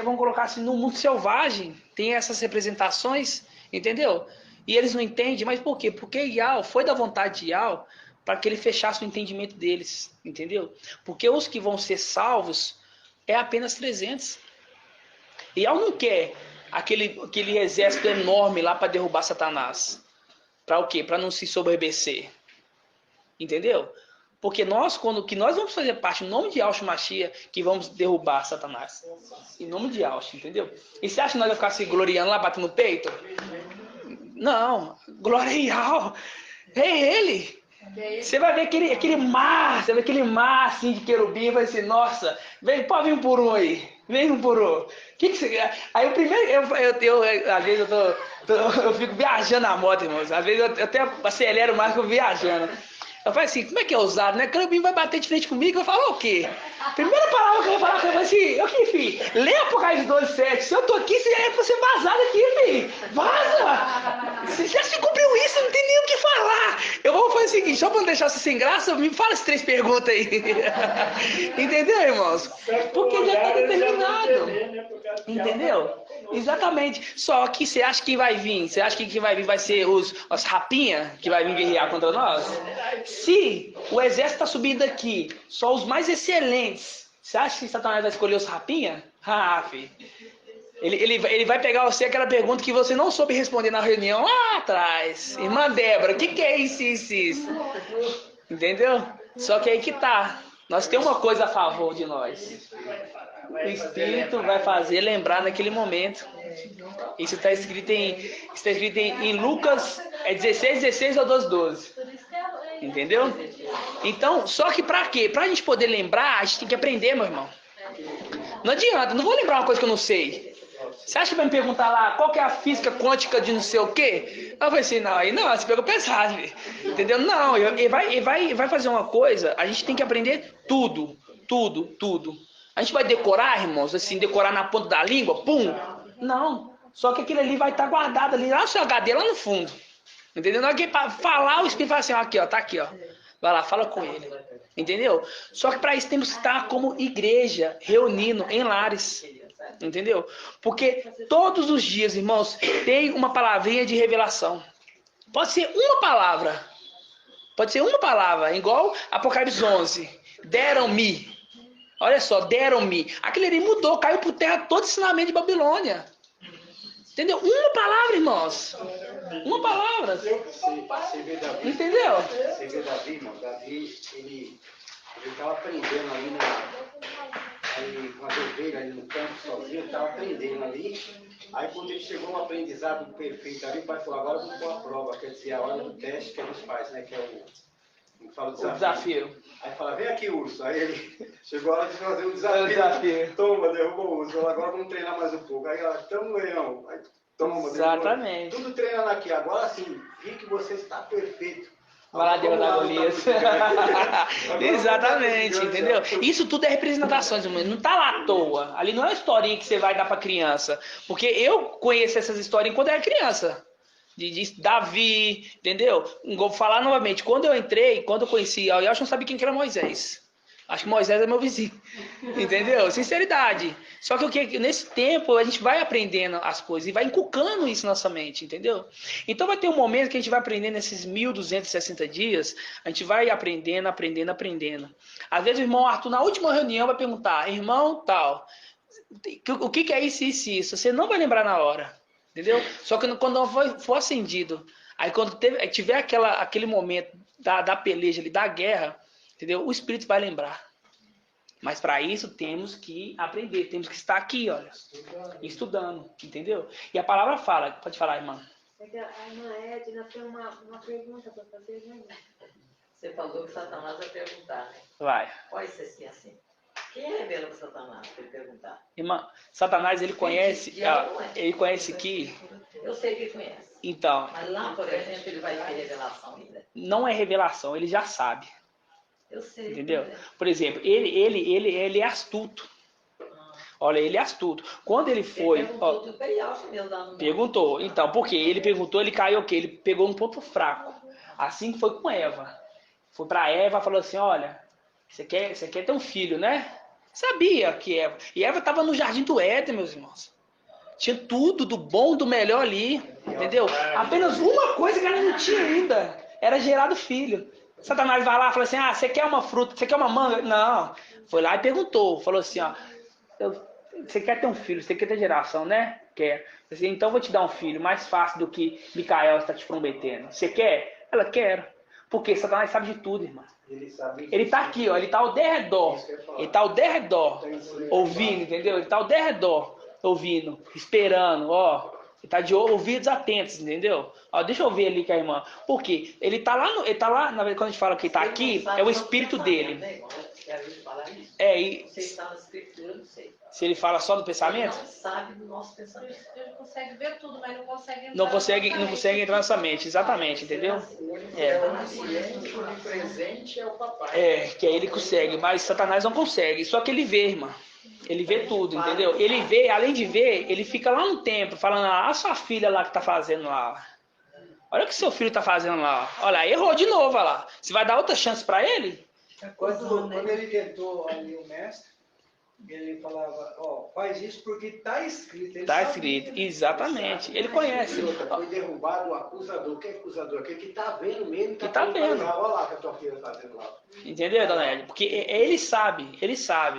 vamos colocar assim, no mundo selvagem. Tem essas representações, entendeu? E eles não entendem, mas por quê? Porque Ial foi da vontade de Ial para que ele fechasse o entendimento deles, entendeu? Porque os que vão ser salvos é apenas 300. Ial não quer aquele exército enorme lá para derrubar Satanás. Para o quê? Para não se soberbecer. Entendeu? Porque nós vamos fazer parte, em nome de Yahshua Mashiach, que vamos derrubar Satanás. Em nome de Yahshua, entendeu? E você acha que nós vamos ficar se gloriando lá, batendo no peito? Não. Glória a Yahweh. É Ele. Você vai ver aquele mar, assim de querubim, vai assim, nossa, pode vir um por um aí. Vem um por um. Que você... Aí o primeiro, às vezes eu fico viajando na moto, irmãos. Às vezes eu até acelero mais que eu viajando. Eu falei assim, como é que é ousado, né? Clebinho vai bater de frente comigo, eu falo o quê? Primeira palavra que eu vou falar com ele, assim, o filho? Lê Apocalipse 12:7. Se eu tô aqui, você é pra ser vazado aqui, filho. Vaza! Se já se cumpriu isso, não tem nem o que falar. Eu vou fazer o seguinte, só pra não deixar você sem graça, me fala as 3 perguntas aí. Entendeu, irmãos? Porque já tá determinado. Entendeu? Exatamente. Só que você acha que quem vai vir? Você acha que quem vai vir vai ser os rapinha que vai vir guerrear contra nós? Se o exército está subindo aqui, só os mais excelentes, você acha que Satanás vai escolher os rapinha? Ah, filho. Ele vai pegar você aquela pergunta que você não soube responder na reunião lá atrás. Irmã Débora, o que é isso? Entendeu? Só que aí que tá. Nós temos uma coisa a favor de nós. O Espírito vai fazer lembrar naquele momento. Isso está escrito em Lucas 16 ou 12. Entendeu? Então, só que pra quê? Pra gente poder lembrar, a gente tem que aprender, meu irmão. Não adianta, não vou lembrar uma coisa que eu não sei. Você acha que vai me perguntar lá qual que é a física quântica de não sei o quê? Eu falei assim, não, aí não, você pegou pesado, entendeu? Não, ele vai fazer uma coisa, a gente tem que aprender tudo. A gente vai decorar, irmãos, assim, decorar na ponta da língua, pum? Não, só que aquilo ali vai estar guardado ali, lá no seu HD, lá no fundo. Entendeu? Na hora que falar, o Espírito fala assim, ó, aqui, ó, tá aqui, ó. Vai lá, fala com ele. Entendeu? Só que para isso temos que estar como igreja, reunindo em lares. Entendeu? Porque todos os dias, irmãos, tem uma palavrinha de revelação. Pode ser uma palavra, igual Apocalipse 11. Deram-me. Olha só, deram-me. Aquele ali mudou, caiu por terra todo o ensinamento de Babilônia. Entendeu? Uma palavra, irmãos. Uma palavra. Você vê Davi. Entendeu? Você vê Davi, irmão. Davi, ele estava aprendendo ali aí, com as ovelhas ali no campo, sozinho, ele estava aprendendo ali. Aí quando ele chegou no aprendizado perfeito ali, o pai falou, agora vamos pôr a prova, quer dizer, a hora do teste que a gente faz, né? Que é o desafio. Aí fala, vem aqui, urso. Aí ele chegou a hora de fazer o desafio. Toma, derrubou o urso. Agora vamos treinar mais um pouco. Aí ela, tamo, leão. Aí, toma, exatamente. Derrubou. Tudo treinando aqui. Agora sim, vi que você está perfeito. Vai lá, Deus da Golias. Exatamente, entendeu? Isso tudo é representações, não tá lá à toa. Ali não é uma historinha que você vai dar pra criança. Porque eu conheço essas historinhas quando eu era criança. De Davi, entendeu? Vou falar novamente, quando eu conheci, eu acho que não sabia quem que era Moisés. Acho que Moisés é meu vizinho, entendeu? Sinceridade. Só que nesse tempo a gente vai aprendendo as coisas e vai inculcando isso na nossa mente, entendeu? Então vai ter um momento que a gente vai aprendendo nesses 1260 dias, a gente vai aprendendo. Às vezes o irmão Arthur na última reunião vai perguntar, irmão tal, o que é isso? Você não vai lembrar na hora. Entendeu? Só que quando for acendido, aí quando tiver aquele momento da peleja ali, da guerra, entendeu? O Espírito vai lembrar. Mas para isso temos que aprender, temos que estar aqui, olha, estudando, entendeu? E a palavra fala, pode falar, irmã. A irmã Edna tem uma pergunta para fazer, né? Você falou que Satanás vai perguntar, né? Vai. Pode ser assim. Quem revela para Satanás, para ele perguntar? Irmã, Satanás, ele conhece que... Eu sei que ele conhece. Então... Mas lá, por exemplo, ele vai ter revelação ainda? Não é revelação, ele já sabe. Eu sei. Entendeu? Por exemplo, ele é astuto. Olha, ele é astuto. Quando ele foi... Ele perguntou tudo para ele, mesmo lá no... Perguntou. Então, por quê? Ele perguntou, ele caiu o quê? Ele pegou um ponto fraco. Assim que foi com Eva. Foi para Eva e falou assim, olha, você quer ter um filho, né? Sabia que Eva... E Eva estava no jardim do Éden, meus irmãos. Tinha tudo do bom, do melhor ali. Entendeu? Apenas uma coisa que ela não tinha ainda. Era gerar do filho. Satanás vai lá e fala assim, você quer uma fruta, você quer uma manga? Não. Foi lá e perguntou. Falou assim, você quer ter um filho, você quer ter geração, né? Quer. Assim, então eu vou te dar um filho mais fácil do que Micael está te prometendo. Você quer? Ela quer. Porque Satanás sabe de tudo, irmão. Ele está aqui, ó, ele está ao derredor. Ele está ao derredor, ouvindo, entendeu? Ele está ao derredor, ouvindo, esperando, ó. Ele está de ouvidos atentos, entendeu? Ó, deixa eu ver ali com a irmã. Por quê? Ele está lá, na verdade, quando a gente fala que ele está aqui, é o espírito dele. Você está na escritura, eu não sei. Se ele fala só do pensamento? Ele não sabe do nosso pensamento. Ele consegue ver tudo, mas não consegue entrar Não na consegue entrar na sua mente, exatamente, entendeu? O onisciente, o onipresente é o papai. Que aí ele consegue, mas Satanás não consegue. Só que ele vê, irmã. Ele vê tudo, entendeu? Ele vê, além de ver, ele fica lá no templo, falando, a sua filha lá que tá fazendo lá. Olha o que seu filho tá fazendo lá. Olha, errou de novo, olha lá. Você vai dar outra chance pra ele? Quando ele tentou ali o mestre, ele falava, faz isso porque está escrito. Está escrito, exatamente. Ele conhece. Foi derrubado o acusador. O que é acusador? Aquele que está vendo mesmo. Que está vendo. Olha lá que a tua filha fazendo lá. Entendeu, dona Edna? Porque ele sabe,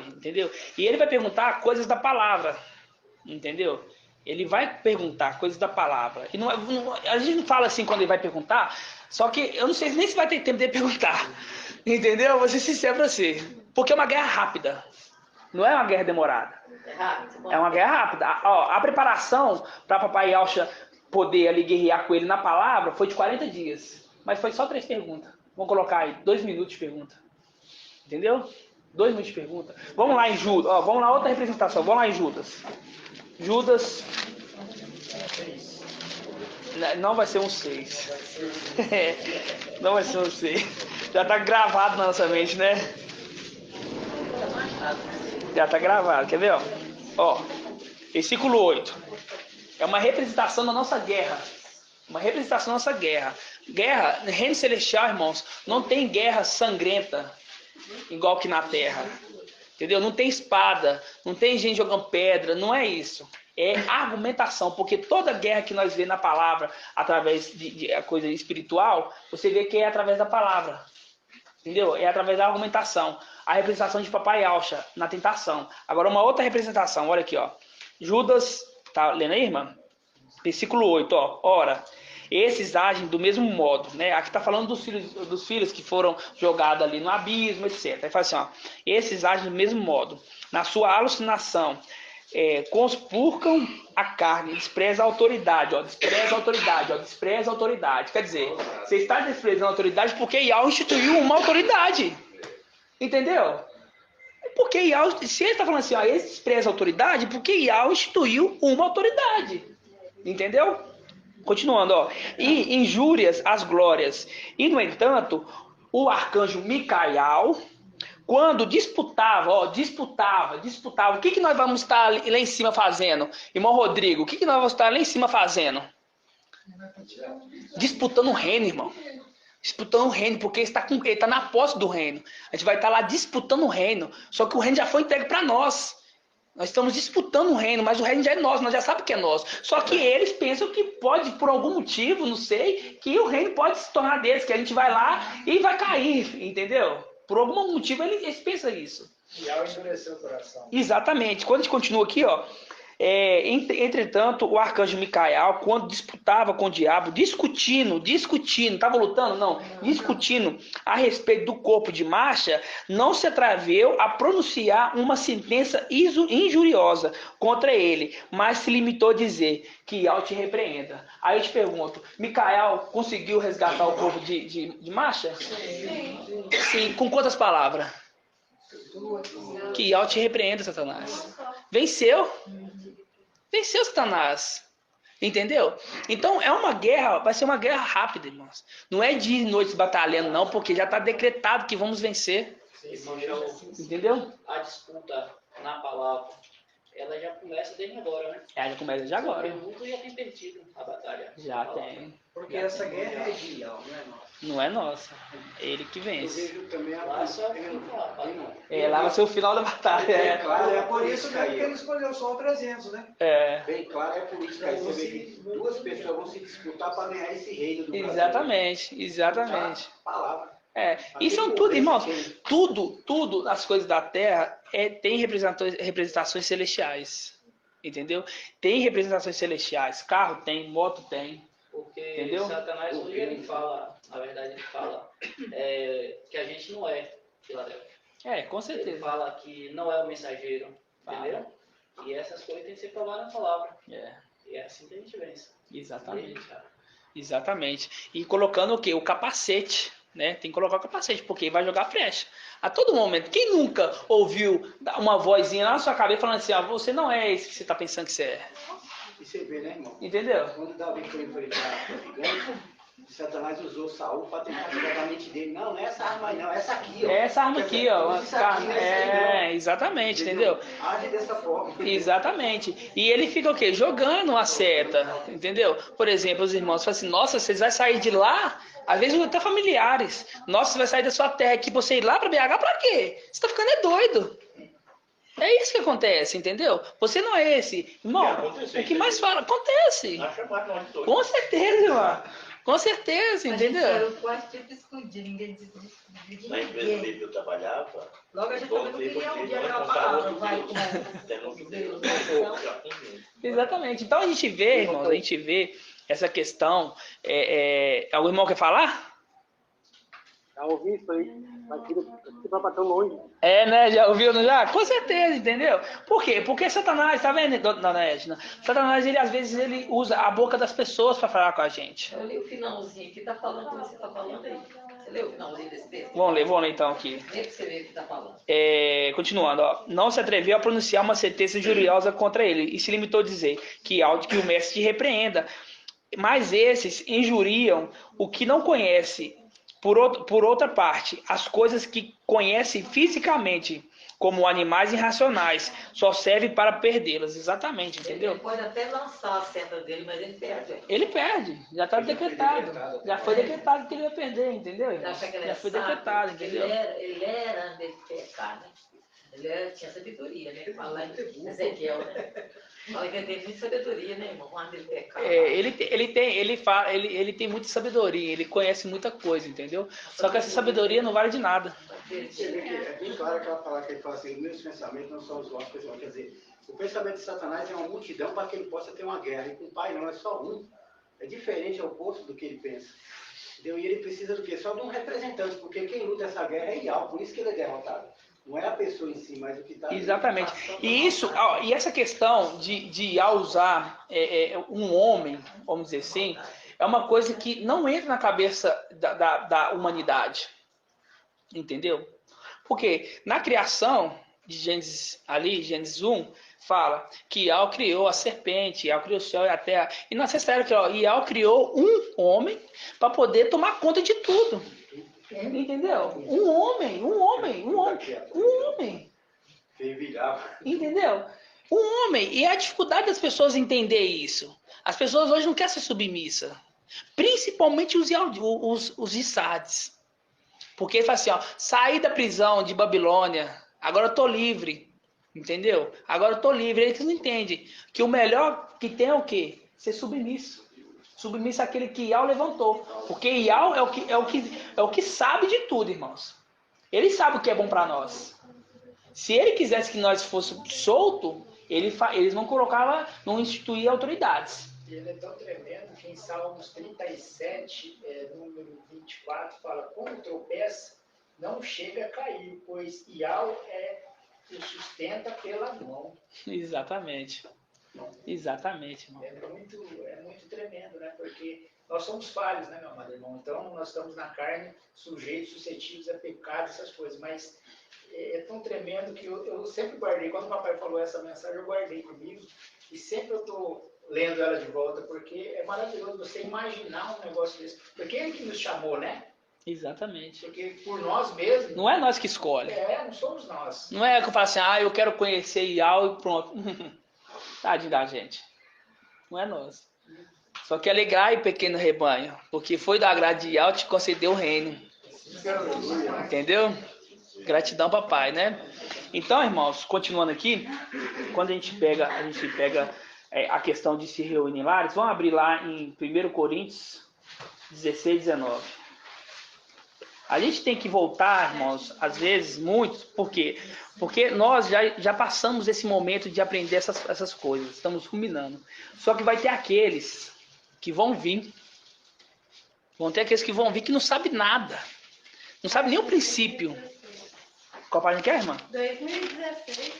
entendeu? E ele vai perguntar coisas da palavra, entendeu? Ele vai perguntar coisas da palavra. E a gente não fala assim quando ele vai perguntar, só que eu não sei nem se vai ter tempo de perguntar. Entendeu? Vou ser sincero pra você. Porque é uma guerra rápida. Não é uma guerra demorada. É uma guerra rápida. A preparação para Papai Yalcha poder ali guerrear com ele na palavra foi de 40 dias. Mas foi só 3 perguntas. Vamos colocar aí 2 minutos de pergunta. Entendeu? 2 minutos de pergunta. Vamos lá em Judas. Vamos lá, outra representação. Vamos lá em Judas. Judas. Não vai ser um 6. Não vai ser um 6. Já está gravado na nossa mente, né? Já está gravado. Quer ver? Versículo 8. É uma representação da nossa guerra. Uma representação da nossa guerra. Guerra, no reino celestial, irmãos, não tem guerra sangrenta, igual que na terra. Entendeu? Não tem espada, não tem gente jogando pedra, não é isso. É argumentação, porque toda guerra que nós vemos na palavra, através de coisa espiritual, você vê que é através da palavra. Entendeu? É através da argumentação. A representação de Papai Yalcha na tentação. Agora, uma outra representação, olha aqui, Judas, tá lendo aí, irmã? Versículo 8, ora, esses agem do mesmo modo, né? Aqui está falando dos filhos que foram jogados ali no abismo, etc. Aí fala assim, esses agem do mesmo modo. Na sua alucinação, conspurcam a carne, despreza a autoridade, despreza a autoridade. Quer dizer, você está desprezando a autoridade porque Yahweh instituiu uma autoridade. Entendeu? Porque Yahweh, se ele está falando assim, ele despreza a autoridade, porque Yahweh instituiu uma autoridade. Entendeu? Continuando, e injúrias às glórias. E, no entanto, o arcanjo Micael, quando disputava, o que nós vamos estar lá em cima fazendo? Irmão Rodrigo, o que nós vamos estar lá em cima fazendo? Disputando o reino, irmão. Disputando o reino, porque ele está na posse do reino. A gente vai estar lá disputando o reino, só que o reino já foi entregue para nós. Nós estamos disputando o reino, mas o reino já é nosso, nós já sabemos que é nosso. Só que eles pensam que pode, por algum motivo, não sei, que o reino pode se tornar deles, que a gente vai lá e vai cair, entendeu? Por algum motivo eles pensam isso. E ao endurecer o coração. Exatamente. Quando a gente continua aqui, entretanto, o arcanjo Micael, quando disputava com o diabo, discutindo, estava lutando? Não, discutindo a respeito do corpo de Marcha, não se atreveu a pronunciar uma sentença injuriosa contra ele, mas se limitou a dizer que Yahweh te repreenda. Aí eu te pergunto, Micael conseguiu resgatar o corpo de Marcha? Sim. Com quantas palavras? Que Yahweh te repreenda, Satanás. Venceu. Venceu Satanás. Entendeu? Então é uma guerra, vai ser uma guerra rápida, irmãos. Não é dia e noite batalhando, não, porque já está decretado que vamos vencer. Entendeu? A disputa na palavra, ela já começa desde agora, né? Já começa desde agora. O mundo já tem perdido a batalha. Já tem. Porque essa guerra é de Yahweh, não é nossa. Não é nossa. É ele que vence. Eu vejo também Lá só lá vai ser o final da batalha. Claro, é por isso que ele escolheu só o 300, né? Bem claro, é por isso que aí você vê que 2 pessoas vão se disputar para ganhar esse reino do Brasil. Exatamente. Palavra. E são tudo, irmãos, tudo as coisas da terra tem representações celestiais. Entendeu? Tem representações celestiais. Carro tem, moto tem. Porque entendeu? Satanás hoje ele fala, na verdade ele fala que a gente não é Filadélfia. Com certeza. Ele fala que não é o mensageiro, entendeu? E essas coisas têm que ser provadas na palavra. E é assim que a gente vence. Exatamente. E colocando o quê? O capacete, né? Tem que colocar o capacete, porque vai jogar flecha. A todo momento. Quem nunca ouviu uma vozinha lá na sua cabeça falando assim, você não é esse que você está pensando que você é. E você vê, né, irmão? Entendeu? Quando Davi foi enfrentar o gigante, Satanás usou Saul para tentar jogar a mente dele. Não é essa arma aí, não. É essa aqui, ó. É essa arma aqui, ó. Exatamente, entendeu? Age dessa forma. Exatamente. E ele fica o quê? Jogando a seta, entendeu? Por exemplo, os irmãos falam assim, nossa, vocês vão sair de lá, às vezes até familiares. Nossa, você vai sair da sua terra aqui, você ir lá para BH pra quê? Você tá ficando doido. É isso que acontece, entendeu? Você não é esse. Irmão, o que mais fala? Acontece. Com certeza, irmão. Com certeza, entendeu? Era o quarto tipo escondido, ninguém dizia. Na empresa que eu trabalhava, logo a gente também não queria ouvir aquela palavra, vai com Exatamente. Então a gente vê, irmãos, a gente vê essa questão. Algum irmão quer falar? Já ouvi isso aí, mas que vai bater longe. Né? Já ouviu, não já? Com certeza, entendeu? Por quê? Porque Satanás, tá vendo, dona Edna? Satanás, ele às vezes, ele usa a boca das pessoas para falar com a gente. Eu li o finalzinho aqui, tá falando o que você tá falando aí. Você leu o finalzinho desse texto? Vamos ler então aqui. Lê pra você ver o que tá falando. Continuando, ó. Não se atreveu a pronunciar uma sentença injuriosa contra ele e se limitou a dizer que o mestre te repreenda. Mas esses injuriam o que não conhece. Por outra parte, as coisas que conhece fisicamente, como animais irracionais, só servem para perdê-las. Exatamente, entendeu? Ele pode até lançar a seta dele, mas ele perde. Ele perde. Já está decretado. Já foi decretado que ele vai perder, entendeu? Já foi decretado, entendeu? Ele era antes de pecar, né? Ele tinha sabedoria, né? Fala em Ezequiel, né? Fala que ele tem muita sabedoria, né, irmão? Quando ele pecar. Ele tem muita sabedoria, ele conhece muita coisa, entendeu? Só que essa sabedoria não vale de nada. É bem claro aquela palavra que ele fala assim, os meus pensamentos não são os vossos pensamentos. Quer dizer, o pensamento de Satanás é uma multidão para que ele possa ter uma guerra. E com o Pai não, é só um. É diferente, é o oposto do que ele pensa. Entendeu? E ele precisa do quê? Só de um representante, porque quem luta essa guerra é Ial, por isso que ele é derrotado. Não é a pessoa em si, mas o que está... Exatamente. E essa questão de usar um homem, vamos dizer assim, é uma coisa que não entra na cabeça da humanidade. Entendeu? Porque na criação de Gênesis 1, fala que Ial criou a serpente, Ial criou o céu e a terra. E na sexta era que Ial criou um homem para poder tomar conta de tudo. Entendeu? Um homem. Entendeu? Um homem. E a dificuldade das pessoas entender isso. As pessoas hoje não querem ser submissas. Principalmente os Issades. Porque ele fala assim, saí da prisão de Babilônia, agora eu estou livre. Entendeu? Agora eu estou livre. Eles não entendem que o melhor que tem é o quê? Ser submisso. Submisso àquele que Ial levantou. Porque Ial é o que sabe de tudo, irmãos. Ele sabe o que é bom para nós. Se ele quisesse que nós fôssemos soltos, eles não colocavam, não instituir autoridades. Ele é tão tremendo que em Salmos 37, número 24, fala, como tropeça, não chega a cair, pois Ial o sustenta pela mão. Exatamente. Exatamente, irmão. É muito tremendo, né? Porque nós somos falhos, né, meu amado irmão? Então, nós estamos na carne, sujeitos, suscetíveis a pecado, essas coisas. Mas é tão tremendo que eu sempre guardei. Quando o papai falou essa mensagem, eu guardei comigo. E sempre eu estou lendo ela de volta, porque é maravilhoso você imaginar um negócio desse. Porque ele que nos chamou, né? Exatamente. Porque por nós mesmos... Não é nós que escolhe. Não somos nós. Não é que eu falo assim, eu quero conhecer Ial e pronto. Tadinho da gente. Não é nós. Só que alegrai, pequeno rebanho, porque foi da grade de Ial te concedeu o reino. Entendeu? Gratidão, papai, né? Então, irmãos, continuando aqui, quando a gente pega a questão de se reunir lá, eles vão abrir lá em 1 Coríntios 16, 19. A gente tem que voltar, irmãos, às vezes, muito, por quê? Porque nós já passamos esse momento de aprender essas coisas, estamos ruminando. Só que vai ter aqueles que vão vir, que não sabem nada, não sabem nem o princípio. Qual página que é, irmã? 2016.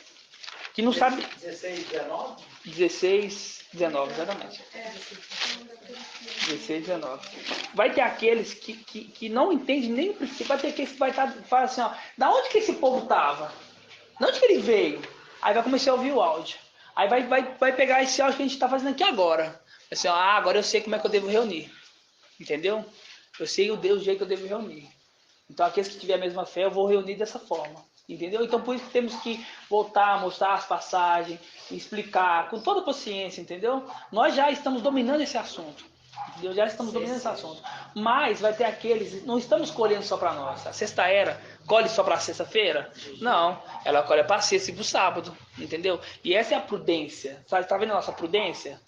que não sabe... 16, 19? 16, 19, exatamente. 16, 19. Vai ter aqueles que não entendem nem o princípio. Vai ter aqueles que vai falar assim, ó, da onde que esse povo estava? De onde que ele veio? Aí vai começar a ouvir o áudio. Aí vai pegar esse áudio que a gente está fazendo aqui agora. Assim, ó, agora eu sei como é que eu devo reunir. Entendeu? Eu sei o jeito que eu devo reunir. Então aqueles que tiverem a mesma fé, eu vou reunir dessa forma. Entendeu? Então por isso que temos que voltar a mostrar as passagens, explicar com toda paciência, entendeu? Nós já estamos dominando esse assunto. Entendeu? Já estamos dominando esse assunto. Mas vai ter aqueles, não estamos colhendo só para nós. A sexta era colhe só para sexta-feira? Não, ela colhe para sexta e para o sábado, entendeu? E essa é a prudência. Tá vendo a nossa prudência?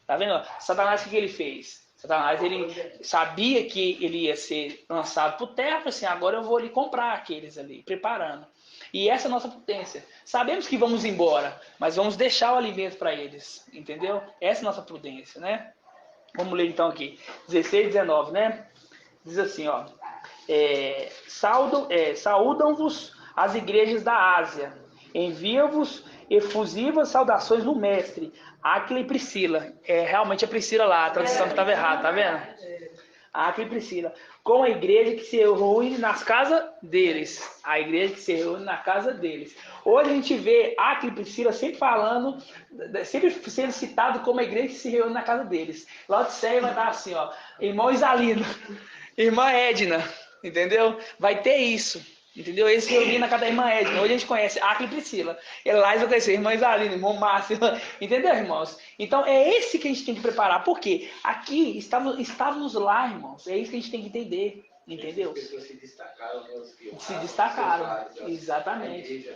Tá vendo? Satanás, o que ele fez? Satanás, ele sabia que ele ia ser lançado por terra, falou assim, agora eu vou ali comprar aqueles ali, preparando. E essa é a nossa prudência. Sabemos que vamos embora, mas vamos deixar o alimento para eles, entendeu? Essa é a nossa prudência, né? Vamos ler então aqui, 16, 19, né? Diz assim, ó. Saúdam-vos as igrejas da Ásia. Envia-vos efusivas saudações do mestre, Áquila e Priscila. Realmente é Priscila lá, a tradução que estava errada, tá vendo? Áquila e Priscila. Com a igreja que se reúne nas casas deles. A igreja que se reúne na casa deles. Hoje a gente vê Áquila e Priscila sempre falando, sempre sendo citado como a igreja que se reúne na casa deles. Laodiceia vai estar assim, ó. Irmão Isalino, irmã Edna, entendeu? Vai ter isso. Entendeu? Eles se reuniram na casa da irmã Edna. Hoje a gente conhece Áquila e Priscila. Elais vai conhecer irmã Isalina, irmão Márcio. Entendeu, irmãos? Então é esse que a gente tem que preparar. Por quê? Aqui estávamos lá, irmãos. É isso que a gente tem que entender. Entendeu? As pessoas se destacaram, né? Se destacaram. Exatamente.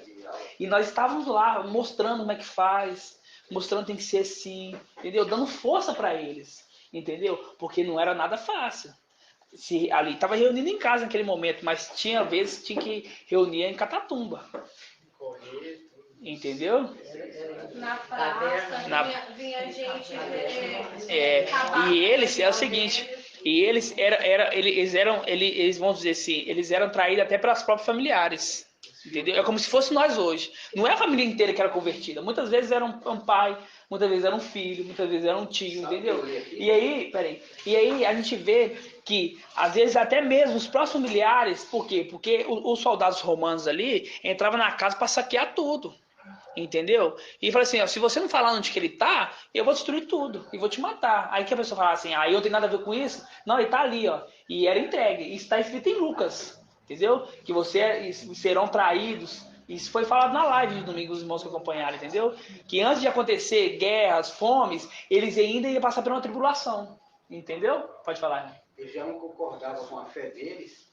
E nós estávamos lá mostrando como é que faz. Mostrando que tem que ser assim. Entendeu? Dando força para eles. Entendeu? Porque não era nada fácil. Ali estava reunindo em casa naquele momento, mas tinha vezes que tinha que reunir em Catatumba. Entendeu? Na praça, vinha gente. E eles é o seguinte, e eles eles vão dizer assim, eles eram traídos até pelas próprias familiares. Entendeu? É como se fosse nós hoje. Não é a família inteira que era convertida. Muitas vezes era um pai, muitas vezes era um filho, muitas vezes era um tio, entendeu? E aí a gente vê que, às vezes, até mesmo os próprios familiares, por quê? Porque os soldados romanos ali entravam na casa para saquear tudo. Entendeu? E fala assim, ó, se você não falar onde que ele tá, eu vou destruir tudo e vou te matar. Aí que a pessoa fala assim, eu tenho nada a ver com isso? Não, ele tá ali, ó. E era entregue. Isso está escrito em Lucas. Entendeu? Que vocês serão traídos. Isso foi falado na live de domingo, os irmãos que acompanharam, entendeu? Que antes de acontecer guerras, fomes, eles ainda iam passar por uma tribulação. Entendeu? Pode falar, irmão. Eles já não concordavam com a fé deles.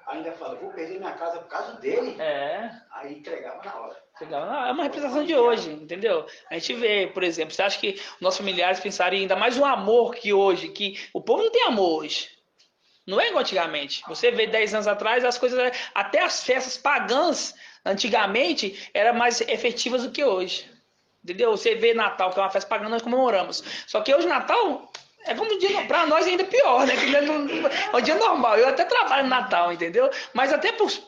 Ainda fala, vou perder minha casa por causa dele. Aí entregava na hora. É uma representação de hoje, entendeu? A gente vê, por exemplo, você acha que nossos familiares pensariam ainda mais um amor que hoje, que o povo não tem amor hoje. Não é igual antigamente. Você vê 10 anos atrás, as coisas, até as festas pagãs, antigamente, eram mais efetivas do que hoje. Entendeu? Você vê Natal, que é uma festa pagã, nós comemoramos. Só que hoje Natal é como um dia, pra nós ainda pior, né? Que é um dia normal. Eu até trabalho no Natal, entendeu? Mas até pros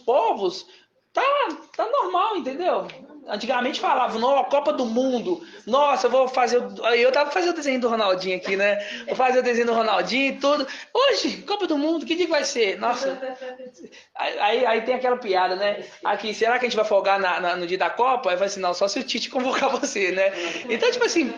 povos, tá normal, entendeu? Antigamente falavam, não, Copa do Mundo, nossa, eu vou fazer. Eu tava fazendo o desenho do Ronaldinho aqui, né? Vou fazer o desenho do Ronaldinho e tudo. Hoje, Copa do Mundo, que dia que vai ser? Nossa. Aí tem aquela piada, né? Aqui, será que a gente vai folgar no dia da Copa? Aí vai assim, não, só se o Tite convocar você, né? Então, tipo assim,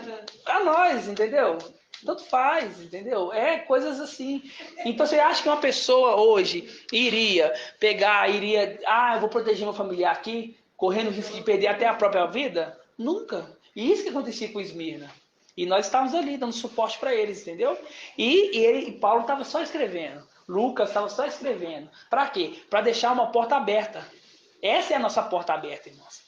pra nós, entendeu? Tanto faz, entendeu? É coisas assim. Então você acha que uma pessoa hoje iria, eu vou proteger meu familiar aqui, correndo o risco de perder até a própria vida? Nunca. E isso que acontecia com Esmirna. E nós estávamos ali dando suporte para eles, entendeu? E Paulo estava só escrevendo. Lucas estava só escrevendo. Para quê? Para deixar uma porta aberta. Essa é a nossa porta aberta, irmãos.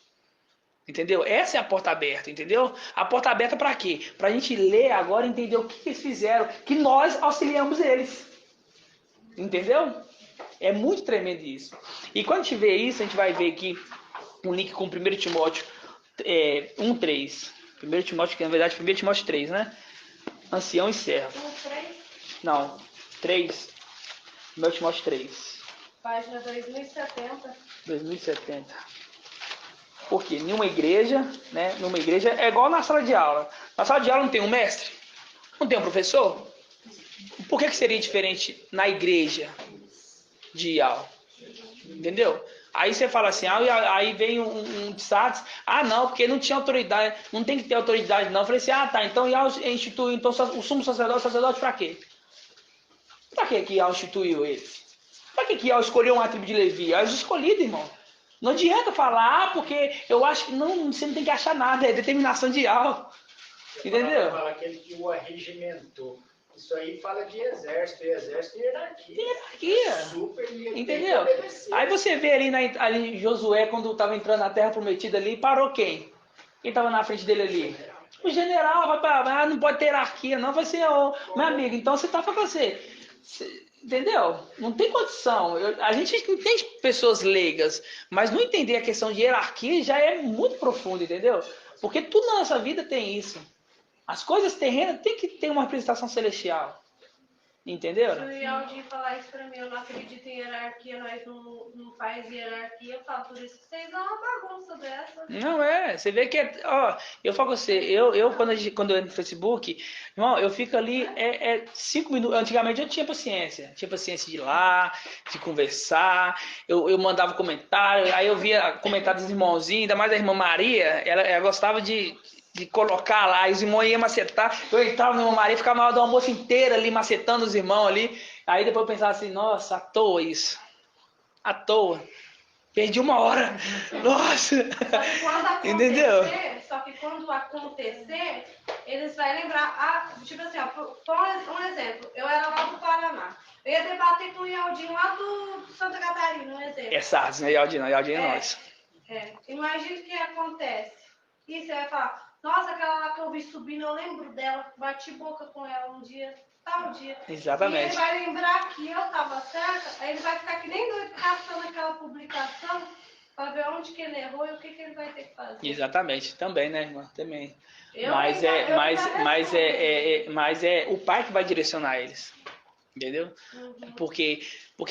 Entendeu? Essa é a porta aberta, entendeu? A porta aberta para quê? Para a gente ler agora e entender o que eles fizeram, que nós auxiliamos eles. Entendeu? É muito tremendo isso. E quando a gente vê isso, a gente vai ver aqui um link com 1 Timóteo 1:3. 1 Timóteo, que na verdade 1 Timóteo 3, né? Ancião e servo. não, 3. 1 Timóteo 3. Página 2070. 2070. Porque numa igreja, né? Numa igreja é igual na sala de aula. Na sala de aula não tem um mestre? Não tem um professor? Por que seria diferente na igreja de aula? Entendeu? Aí você fala assim, aí vem um Tsats, não, porque não tinha autoridade, não tem que ter autoridade não. Eu falei assim, tá, então Yah instituiu, então o sumo sacerdote pra quê? Pra que Yah instituiu eles? Pra que Yah escolheu uma tribo de Levi? Yah escolhido, irmão. Não adianta falar, porque eu acho que não, você não tem que achar nada, é determinação de Yah. Entendeu? Fala aquele que o arregimentou. Isso aí fala de exército e hierarquia. Hierarquia. Entendeu? Aí você vê ali Josué, quando estava entrando na terra prometida ali, parou quem? Quem estava na frente dele ali? O general, não pode ter hierarquia, não. Vai ser, meu amigo, então você está falando assim. Entendeu? Não tem condição. A gente entende pessoas leigas, mas não entender a questão de hierarquia já é muito profundo, entendeu? Porque tudo na nossa vida tem isso. As coisas terrenas tem que ter uma representação celestial. Entendeu? Se o Yaldinho falar isso pra mim, eu não acredito em hierarquia, nós não faz hierarquia, eu falo, por isso que vocês dão uma bagunça dessa. Não você vê que eu falo com você, quando eu entro no Facebook, irmão, eu fico ali 5 minutos, antigamente eu tinha paciência de ir lá, de conversar, eu mandava comentário, aí eu via comentários dos irmãozinhos, ainda mais a irmã Maria, ela gostava de colocar lá, os irmãos iam macetar, eu entrava no irmão Maria, ficava na hora do almoço inteiro ali, macetando os irmãos ali, aí depois eu pensava assim, nossa, à toa isso, à toa, perdi 1 hora, nossa, entendeu? Só que quando acontecer, eles vão lembrar, tipo assim, um exemplo, eu era lá do Paraná, eu ia debater com o Yaldinho lá do Santa Catarina, um exemplo. É Sardes, né, Yaldinho? Não, Yaldinho é nós. Imagina o que acontece, e você vai falar, nossa, aquela lá que eu vi subindo, eu lembro dela, bati boca com ela um dia, tal dia. Exatamente. E ele vai lembrar que eu tava certa, aí ele vai ficar que nem doido caçando aquela publicação para ver onde que ele errou e o que ele vai ter que fazer. Exatamente, também, né, irmã? Também. Mas é o pai que vai direcionar eles. Entendeu? Porque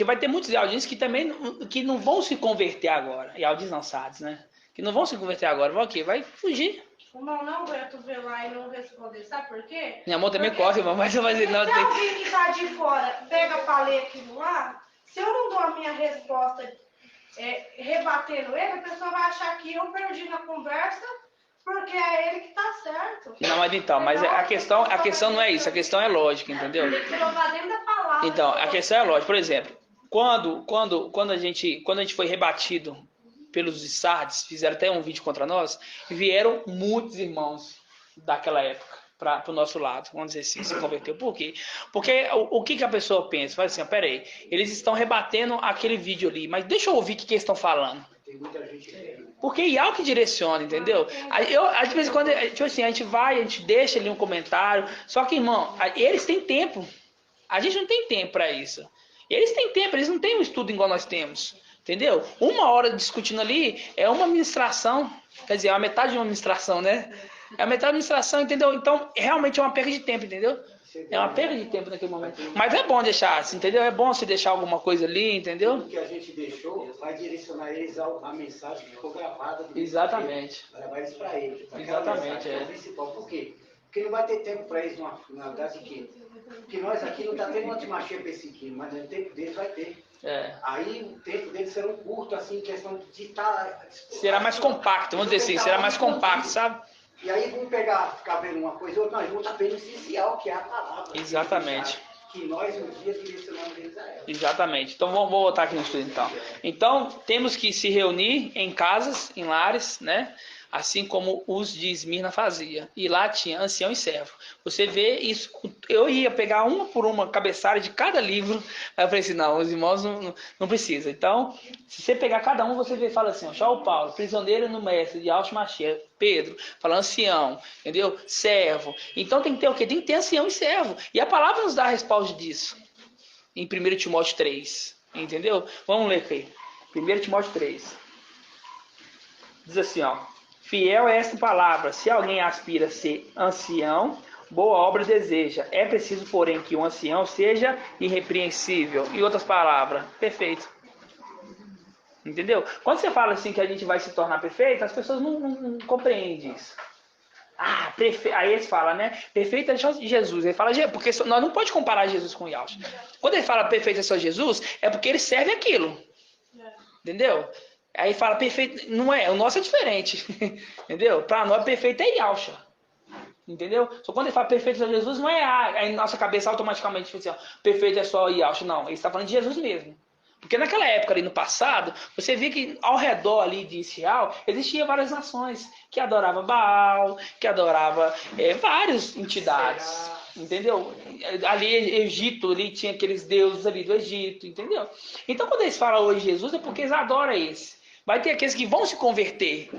vai ter muitos Yaldins que também que não vão se converter agora. Yaldins não Sardes, né? Que não vão se converter agora. Vai o quê? Vai fugir. O irmão não aguenta ver lá e não responder, sabe por quê? Minha mão também corre, irmão, mas eu vou dizer, não. Se alguém que tá de fora pega pra ler aquilo lá, se eu não dou a minha resposta rebatendo ele, a pessoa vai achar que eu perdi na conversa porque é ele que tá certo. Não, mas então, a questão não é isso, a questão é lógica, entendeu? Tem que provar dentro da palavra. Então, a questão é lógica. Por exemplo, quando a gente foi rebatido pelos Sardes, fizeram até um vídeo contra nós, vieram muitos irmãos daquela época para o nosso lado, vamos dizer assim, se converteu. Por quê? Porque o que a pessoa pensa? Fala assim, peraí, eles estão rebatendo aquele vídeo ali, mas deixa eu ouvir o que eles estão falando. Tem muita gente. Porque é o que direciona, entendeu? Às vezes, quando tipo assim, a gente deixa ali um comentário, só que, irmão, eles têm tempo. A gente não tem tempo para isso. Eles têm tempo, eles não têm um estudo igual nós temos. Entendeu? 1 hora discutindo ali é uma ministração, quer dizer, é a metade de uma ministração, né? É a metade da administração, entendeu? Então, realmente é uma perda de tempo, entendeu? É uma perda de tempo naquele momento. Mas é bom deixar assim, entendeu? É bom você deixar alguma coisa ali, entendeu? O que a gente deixou vai direcionar eles à mensagem que ficou gravada. Exatamente. Vai levar eles para eles. Exatamente, é o principal. Por quê? Porque não vai ter tempo para eles na data que. Porque nós aqui não está tendo uma timachia para esse aqui, mas no tempo deles vai ter. Aí o tempo deles será um curto, assim, questão de estar. Será mais compacto, vamos dizer assim, será mais compacto, sabe? E aí vamos ficar vendo uma coisa ou outra, nós vamos estar vendo o essencial, que é a palavra. Exatamente. Que nós, um dia, direcionamos eles a ela. Exatamente. Então, vou voltar aqui no estudo, então. Então, temos que se reunir em casas, em lares, né? Assim como os de Esmirna fazia. E lá tinha ancião e servo. Você vê isso. Eu ia pegar uma por uma cabeçalha de cada livro. Aí eu falei assim, não, os irmãos não precisam. Então, se você pegar cada um, você vê, fala assim, ó, João Paulo, prisioneiro no mestre de Yahshua Mashiach. Pedro, fala ancião, entendeu? Servo. Então tem que ter o quê? Tem que ter ancião e servo. E a palavra nos dá a respaldo disso. Em 1 Timóteo 3. Entendeu? Vamos ler aqui. 1 Timóteo 3. Diz assim, ó. Fiel é esta palavra. Se alguém aspira a ser ancião, boa obra deseja. É preciso, porém, que um ancião seja irrepreensível. Em outras palavras, perfeito. Entendeu? Quando você fala assim que a gente vai se tornar perfeito, as pessoas não compreendem isso. Aí eles falam, né? Perfeito é só Jesus. Ele fala, porque nós não podemos comparar Jesus com Yahshua. Quando ele fala perfeito é só Jesus, é porque ele serve aquilo. Entendeu? Aí fala perfeito, não é, o nosso é diferente. Entendeu? Para nós, perfeito é Yahshua. Entendeu? Só quando ele fala perfeito é só Jesus, não é aí nossa cabeça automaticamente fica assim, ó, perfeito é só Yahshua. Não, ele está falando de Jesus mesmo. Porque naquela época ali no passado, você via que ao redor ali de Israel, existiam várias nações que adoravam Baal, que adoravam várias entidades, entendeu? Ali Egito, ali tinha aqueles deuses ali do Egito, entendeu? Então quando eles falam hoje Jesus, é porque eles adoram esse. Vai ter aqueles que vão se converter,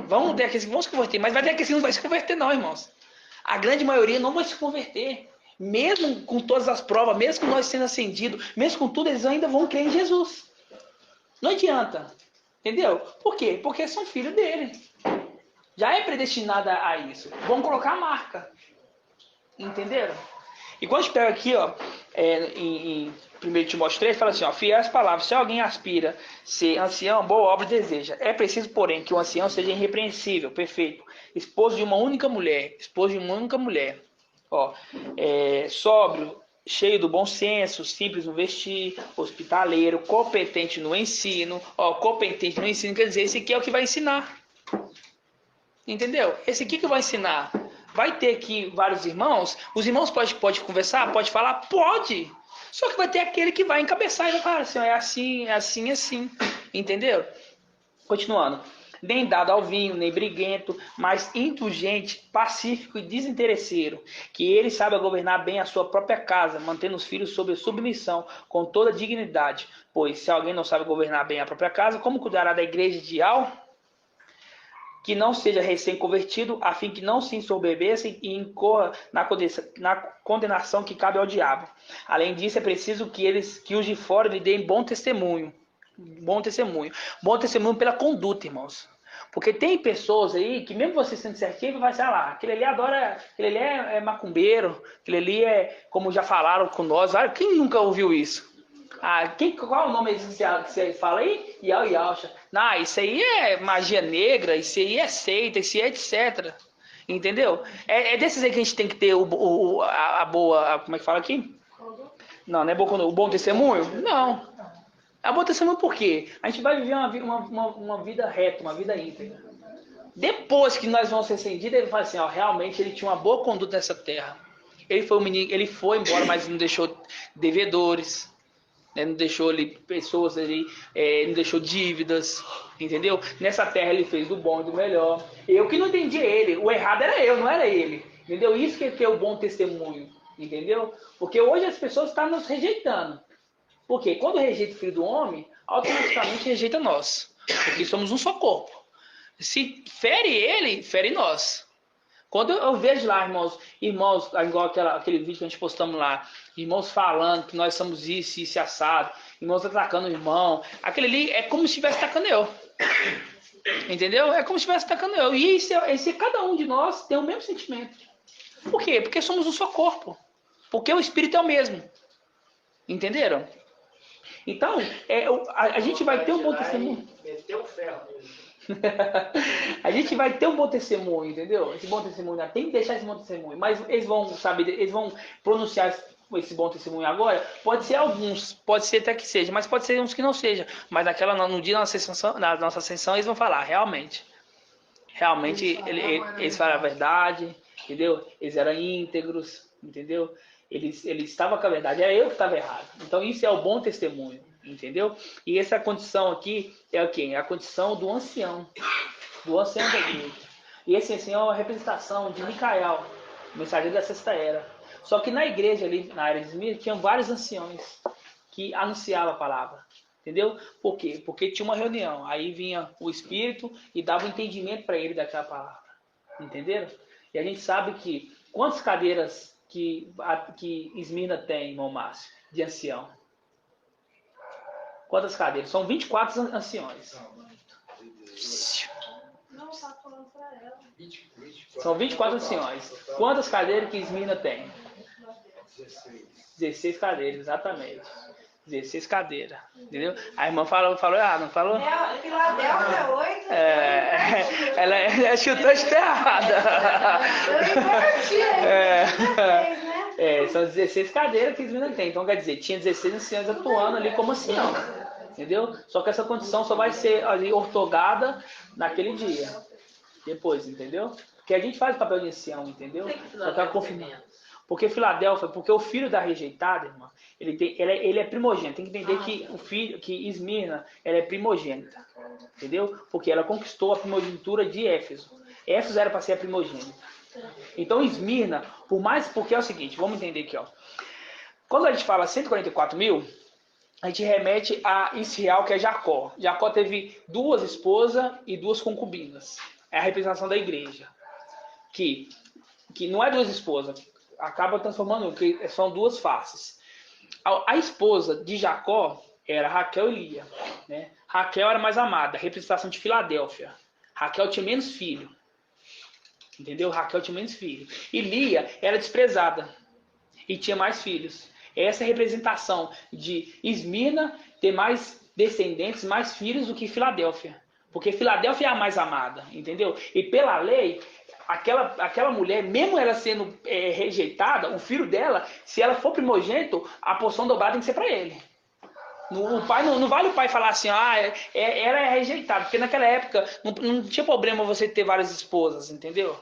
vão ter aqueles que vão se converter, mas vai ter aqueles que não vão se converter não, irmãos. A grande maioria não vai se converter. Mesmo com todas as provas, mesmo com nós sendo ascendidos, mesmo com tudo, eles ainda vão crer em Jesus. Não adianta. Entendeu? Por quê? Porque são filhos dele. Já é predestinada a isso. Vão colocar a marca. Entenderam? E quando a gente pega aqui, ó, em 1 Timóteo 3, fala assim, ó, fiéis palavras, se alguém aspira ser ancião, boa obra deseja. É preciso, porém, que o ancião seja irrepreensível, perfeito, esposo de uma única mulher, ó, sóbrio, cheio do bom senso, simples no vestir, hospitaleiro, competente no ensino. Ó, competente no ensino quer dizer, esse aqui é o que vai ensinar. Entendeu? Esse aqui que vai ensinar. Vai ter aqui vários irmãos. Os irmãos podem conversar, pode falar? Pode. Só que vai ter aquele que vai encabeçar e vai falar assim, é assim, é assim, é assim. Entendeu? Continuando. Nem dado ao vinho, nem briguento, mas indulgente, pacífico e desinteresseiro, que ele saiba governar bem a sua própria casa, mantendo os filhos sob submissão, com toda dignidade. Pois, se alguém não sabe governar bem a própria casa, como cuidará da igreja ideal? Que não seja recém-convertido, a fim que não se ensoberbeça e incorra na condenação que cabe ao diabo. Além disso, é preciso que os de fora lhe deem bom testemunho. Bom testemunho pela conduta, irmãos. Porque tem pessoas aí que mesmo você sendo certinho, vai ser lá, aquele ali adora, aquele ali é macumbeiro, aquele ali é, como já falaram com nós, quem nunca ouviu isso? Qual é o nome que você fala aí? Yahshua. Não, isso aí é magia negra, isso aí é seita, isso aí é etc. Entendeu? É desses aí que a gente tem que ter a boa, como é que fala aqui? Não é o bom testemunho? Não. É bom testemunho por quê? A gente vai viver uma vida reta, uma vida íntegra. Depois que nós vamos ser ascendidos, ele fala assim, ó, realmente ele tinha uma boa conduta nessa terra. Ele foi embora, mas não deixou devedores, né? Não deixou ali pessoas ali, não deixou dívidas, entendeu? Nessa terra ele fez do bom e do melhor. Eu que não entendi ele, o errado era eu, não era ele. Entendeu? Isso que é o bom testemunho, entendeu? Porque hoje as pessoas estão nos rejeitando. Porque quando rejeita o filho do homem, automaticamente rejeita nós. Porque somos um só corpo. Se fere ele, fere nós. Quando eu vejo lá, irmãos, igual aquele vídeo que a gente postamos lá, irmãos falando que nós somos isso e assado, irmãos atacando o irmão, aquele ali é como se estivesse atacando eu. Entendeu? É como se estivesse atacando eu. E esse cada um de nós tem o mesmo sentimento. Por quê? Porque somos um só corpo. Porque o espírito é o mesmo. Entenderam? Então, a gente vai ter um bom testemunho. Meteu o ferro mesmo. A gente vai ter um bom testemunho, entendeu? Esse bom testemunho, tem que deixar esse bom testemunho. Mas eles vão saber, eles vão pronunciar esse bom testemunho agora. Pode ser alguns, pode ser até que seja, mas pode ser uns que não seja. Mas no dia da nossa ascensão, eles vão falar, realmente. Realmente, eles falaram a verdade, entendeu? Eles eram íntegros, entendeu? Eles estavam com a verdade, era eu que estava errado. Então isso é o bom testemunho, entendeu? E essa condição aqui é o quê? É a condição do ancião da igreja. E esse ancião é uma representação de Micael, o mensageiro da sexta era. Só que na igreja ali, na área de Esmirna, tinha vários anciões que anunciavam a palavra, entendeu? Por quê? Porque tinha uma reunião, aí vinha o Espírito e dava um entendimento para ele daquela palavra, entenderam? E a gente sabe que quantas cadeiras que Esmirna tem, irmão Márcio, de ancião? Quantas cadeiras? São 24 anciões. Não, tá falando pra ela. São 24 anciões. Quantas cadeiras que Esmirna tem? 16 cadeiras, exatamente. 16 cadeiras, entendeu? A irmã falou errado, não falou? Filadélfia 8. Ela chutou errada. São 16 cadeiras que as meninas têm. Então, quer dizer, tinha 16 anciãos atuando ali como ancião. Entendeu? Só que essa condição só vai ser ali ortogada naquele dia. Depois, entendeu? Porque a gente faz o papel de ancião, entendeu? Só que ela confirma. Porque Filadélfia, porque o filho da rejeitada, irmã, ele é primogênito. Tem que entender que o filho, que Esmirna, ela é primogênita. Entendeu? Porque ela conquistou a primogenitura de Éfeso. Éfeso era para ser a primogênita. Então Esmirna, porque é o seguinte, vamos entender aqui, ó. Quando a gente fala 144 mil, a gente remete a Israel, que é Jacó. Jacó teve 2 esposas e 2 concubinas. É a representação da igreja. Que não é 2 esposas, acaba transformando, que são 2 faces. A esposa de Jacó era Raquel e Lia. Né? Raquel era mais amada, representação de Filadélfia. Raquel tinha menos filho. Entendeu? Raquel tinha menos filho. E Lia era desprezada. E tinha mais filhos. Essa é a representação de Esmirna ter mais descendentes, mais filhos do que Filadélfia. Porque Filadélfia é a mais amada. Entendeu? E pela lei, aquela mulher, mesmo ela sendo rejeitada, o filho dela, se ela for primogênito, a porção dobrada tem que ser para ele. O pai, não vale o pai falar assim, ela é rejeitada. Porque naquela época não tinha problema você ter várias esposas, entendeu?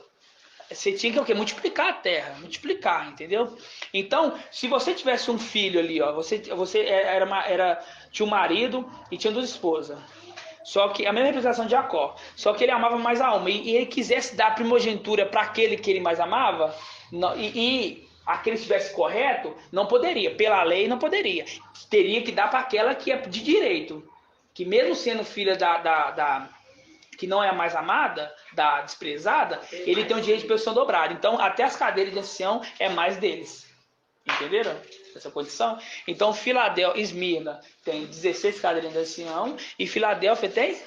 Você tinha que o quê? Multiplicar a terra, multiplicar, entendeu? Então, se você tivesse um filho ali, ó, você tinha um marido e tinha 2 esposas. Só que a mesma representação de Jacó. Só que ele amava mais a uma. E ele quisesse dar primogenitura para aquele que ele mais amava, e aquele estivesse correto, não poderia. Pela lei, não poderia. Teria que dar para aquela que é de direito. Que mesmo sendo filha que não é a mais amada, da desprezada, ele tem um direito de posição dobrada. Então, até as cadeiras de ancião é mais deles. Entenderam? Essa condição? Então, Esmirna tem 16 cadeiras de ancião e Filadélfia tem?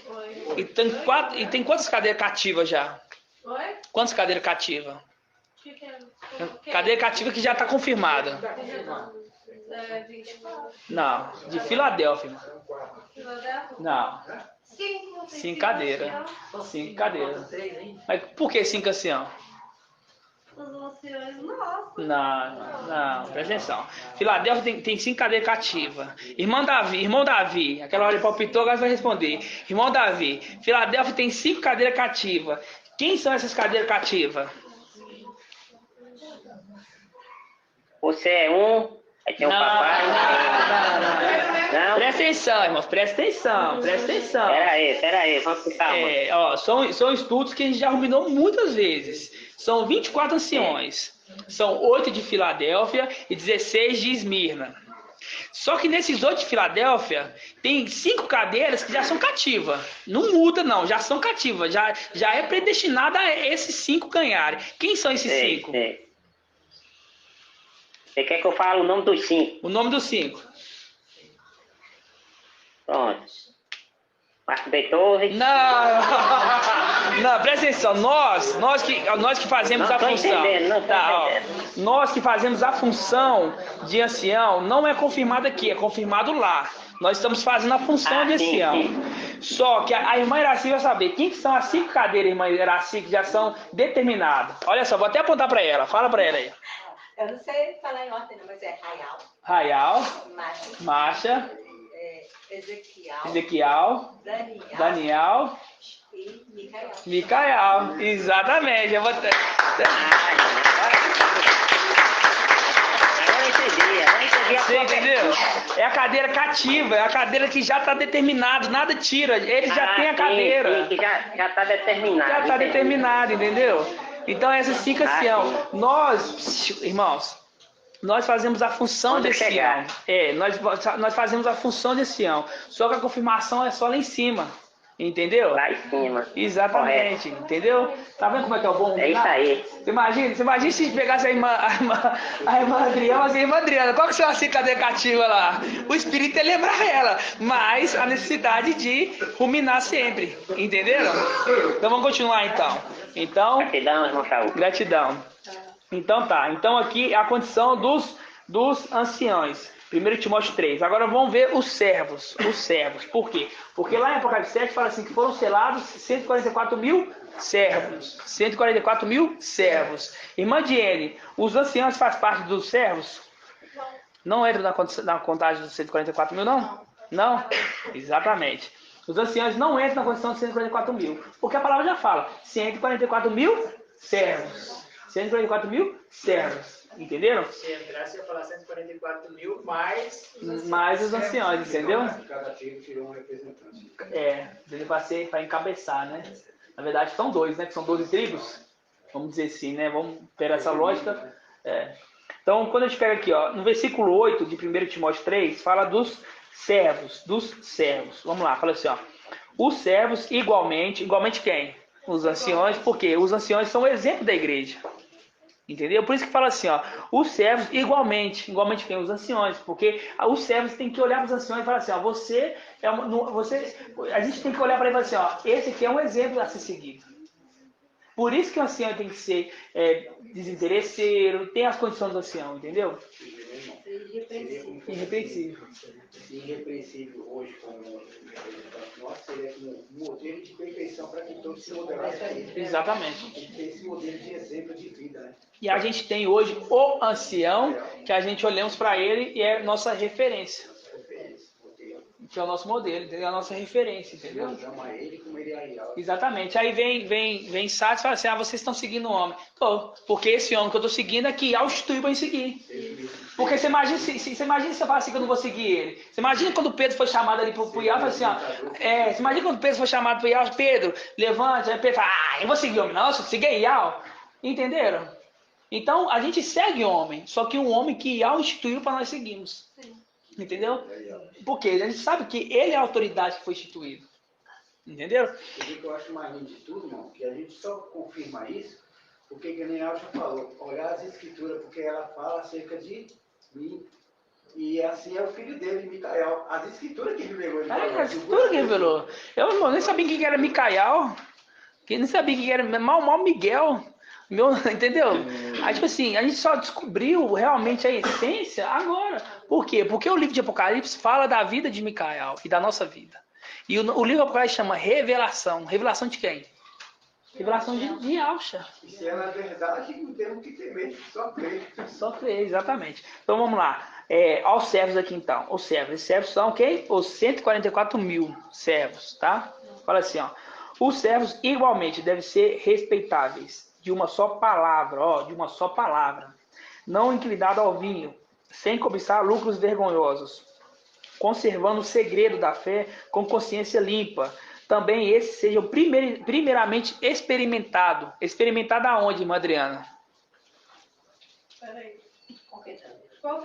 E tem quantas cadeiras cativas já? Oi? Quantas cadeiras cativas? Que Cadeira cativa que já está confirmada. 24. Não, de Filadélfia. Filadélfia? Não. 5 cadeiras. 5 cadeiras. Mas por que 5 ancião? Os anciões, nossa. Não, presta atenção. Filadélfia tem 5 cadeiras cativas. Irmão Davi, aquela hora ele palpitou, agora vai responder. Irmão Davi, Filadélfia tem 5 cadeiras cativas. Quem são essas cadeiras cativas? Você é um, aí tem um papai. Não. Presta atenção, irmãos, presta atenção. Pera aí, vamos com calma. São estudos que a gente já ruminou muitas vezes. São 24 anciões. São 8 de Filadélfia e 16 de Esmirna. Só que nesses 8 de Filadélfia, tem 5 cadeiras que já são cativas. Não muda, não, já são cativas. Já é predestinada a esses 5 ganharem. Quem são esses 5? Você quer que eu fale o nome dos 5? O nome dos 5. Pronto. Marco Beethoven. Não, presta atenção. Nós que fazemos a função. Nós que fazemos a função de ancião, não é confirmado aqui, é confirmado lá. Nós estamos fazendo a função de ancião. Sim. Só que a irmã Iraci vai saber quem que são as 5 cadeiras, irmã Iraci, que já são determinadas. Olha só, vou até apontar para ela. Fala para ela aí. Eu não sei falar em ordem, mas é Raial. Masha. Ezequiel. Daniel. E Micael. Exatamente. Eu vou... Agora eu entendi. Você entendeu? É a cadeira cativa, é a cadeira que já está determinada, nada tira. Ele já tem a cadeira. Sim, que já está determinado. Já está determinado, entendeu? Então essas 5 ancião. Nós, irmãos, nós fazemos a função de ancião. Nós fazemos a função de ancião. Só que a confirmação é só lá em cima. Entendeu? Lá em cima. Exatamente. Correto. Entendeu? Tá vendo como é que é o bom? É isso aí. Você imagina se pegasse a irmã Adriana, assim, irmã Adriana, qual que são as 5 cadeiras cativas lá? O espírito ia lembrar ela, mas a necessidade de ruminar sempre. Entenderam? Então vamos continuar então. Gratidão, irmão Saúl. Gratidão. Então tá. Então aqui é a condição dos anciões. 1 Timóteo 3. Agora vamos ver os servos. Os servos. Por quê? Porque lá em Apocalipse 7 fala assim que foram selados 144 mil servos. 144 mil servos. Irmã Diene, os anciãos fazem parte dos servos? Não entram na contagem dos 144 mil, não? Não? Exatamente. Os anciãos não entram na condição de 144 mil. Porque a palavra já fala 144 mil servos. 144 mil servos. Entenderam? Se entrasse, ia falar 144 mil mais os anciãos, entendeu? Cada tribo tirou um representante. Ele passei para encabeçar, né? Na verdade, são 2, né? Que são 12 tribos. Vamos dizer assim, né? Vamos ter essa lógica. Então, quando a gente pega aqui, ó, no versículo 8 de 1 Timóteo 3, fala dos servos. Vamos lá, fala assim, ó. Os servos, igualmente quem? Os anciões, porque os anciões são o exemplo da igreja. Entendeu? Por isso que fala assim, ó, os servos igualmente quem? Os anciões, porque os servos têm que olhar para os anciões e falar assim, ó, a gente tem que olhar para ele e falar assim, ó, esse aqui é um exemplo a ser seguido. Por isso que o ancião tem que ser desinteresseiro, tem as condições do ancião, entendeu? Irrepreensível. Irrepreensível hoje, como representante nosso, seria um modelo de perfeição para que todos se modelassem a ele. Exatamente. Tem que ter esse modelo de exemplo de vida, né? E a gente tem hoje o ancião, que a gente olhamos para ele e é nossa referência. Que é o nosso modelo, entendeu? É a nossa referência, entendeu? Chama ele como ele é. Exatamente. Aí vem Sá e fala assim, vocês estão seguindo o homem. Tô, porque esse homem que eu estou seguindo é que instituiu para me seguir. Porque você imagina se eu falar assim que eu não vou seguir ele. Você imagina quando o Pedro foi chamado ali pro Iau, fala assim, você imagina quando o Pedro foi chamado pro Iau, Pedro, levante, aí Pedro fala, eu vou seguir o homem, não, eu sigo Iau. Entenderam? Então, a gente segue o homem, só que um homem que Iau instituiu para nós seguirmos. Sim. Entendeu? Porque a gente sabe que ele é a autoridade que foi instituída. Entendeu? O que eu acho mais lindo de tudo, irmão, que a gente só confirma isso, porque que nem a já falou, olhar as escrituras, porque ela fala acerca de mim. E assim é o filho dele, Micael. As escrituras que revelou. As escrituras que revelou. Eu nem sabia quem era Micael. Nem sabia quem era mal Miguel. Entendeu? Aí, tipo assim, a gente só descobriu realmente a essência agora. Por quê? Porque o livro de Apocalipse fala da vida de Micael e da nossa vida. E o livro de Apocalipse chama Revelação. Revelação de quem? Revelação de Yahshua. E se ela é verdade, não temos que temer, só crer. Só crer, exatamente. Então vamos lá. Aos servos aqui então. Os servos são quem? Os 144 mil servos, tá? Fala assim, ó. Os servos igualmente devem ser respeitáveis. De uma só palavra, de uma só palavra. Não inclinado ao vinho, sem cobiçar lucros vergonhosos. Conservando o segredo da fé com consciência limpa. Também esses sejam primeiramente experimentados. Experimentado aonde, irmã Adriana? Peraí. Como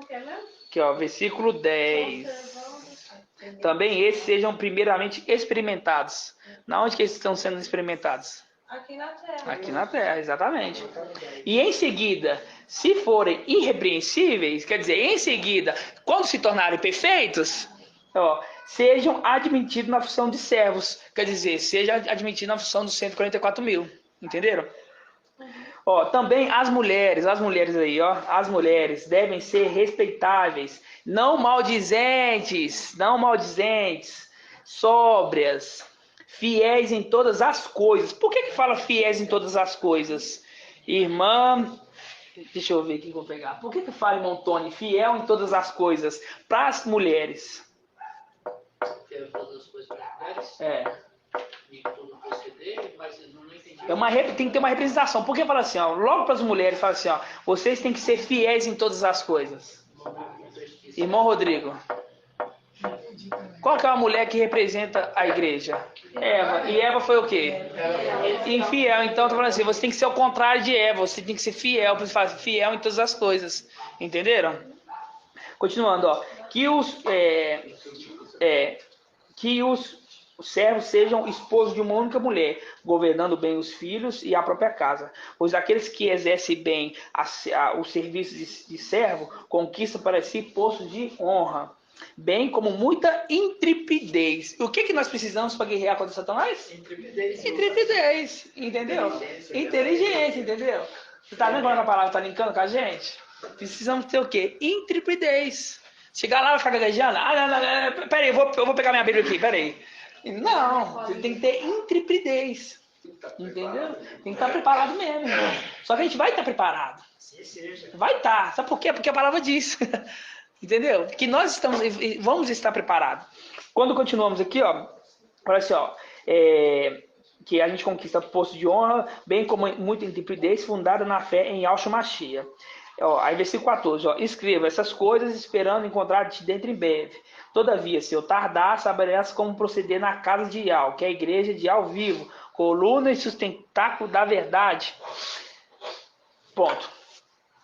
que é mesmo? Aqui, ó, versículo 10. Também esses sejam primeiramente experimentados. Na onde que eles estão sendo experimentados? Aqui na Terra. Aqui na Terra, exatamente. E em seguida, se forem irrepreensíveis, quer dizer, em seguida, quando se tornarem perfeitos, sejam admitidos na função de servos. Quer dizer, sejam admitidos na função dos 144 mil. Entenderam? Também as mulheres aí, as mulheres devem ser respeitáveis, não maldizentes, sóbrias, fiéis em todas as coisas. Por que fala fiéis em todas as coisas? Irmã, deixa eu ver aqui que eu vou pegar. Por que fala, irmão Tony, fiel em todas as coisas para as mulheres? Fiel em todas as coisas para as mulheres? De todo proceder, mas eu não entendi. Tem que ter uma representação. Por que fala assim, logo para as mulheres, fala assim, vocês têm que ser fiéis em todas as coisas. Irmão Rodrigo. Qual que é a mulher que representa a igreja? Eva. E Eva foi o quê? Infiel. Então, eu tô falando assim, você tem que ser o contrário de Eva. Você tem que ser fiel. Por isso fala fiel em todas as coisas. Entenderam? Continuando, que os servos sejam esposos de uma única mulher, governando bem os filhos e a própria casa. Pois aqueles que exercem bem o serviço de servo conquistam para si postos de honra, bem como muita intrepidez. O que nós precisamos para guerrear contra Satanás? Intrepidez, entendeu? Inteligência, entendeu? Você está vendo como a palavra está linkando com a gente? Precisamos ter o quê? Intrepidez. Chegar lá e ficar gaguejando. Não, peraí, eu vou pegar minha Bíblia aqui, peraí. Não, você tem que ter intrepidez. Entendeu? Tem que estar preparado mesmo. Irmão. Só que a gente vai estar preparado. Vai estar. Sabe por quê? Porque a palavra diz. Entendeu? Que nós vamos estar preparados. Quando continuamos aqui, ó, olha assim, ó, que a gente conquista posto de honra, bem como muita intrepidez, fundada na fé em Yahshua Mashiach. Ó, aí versículo 14, ó, escreva essas coisas esperando encontrar-te dentro em breve. Todavia, se eu tardar, saberás como proceder na casa de Yahweh, que é a igreja de Yahweh vivo, coluna e sustentáculo da verdade. Ponto.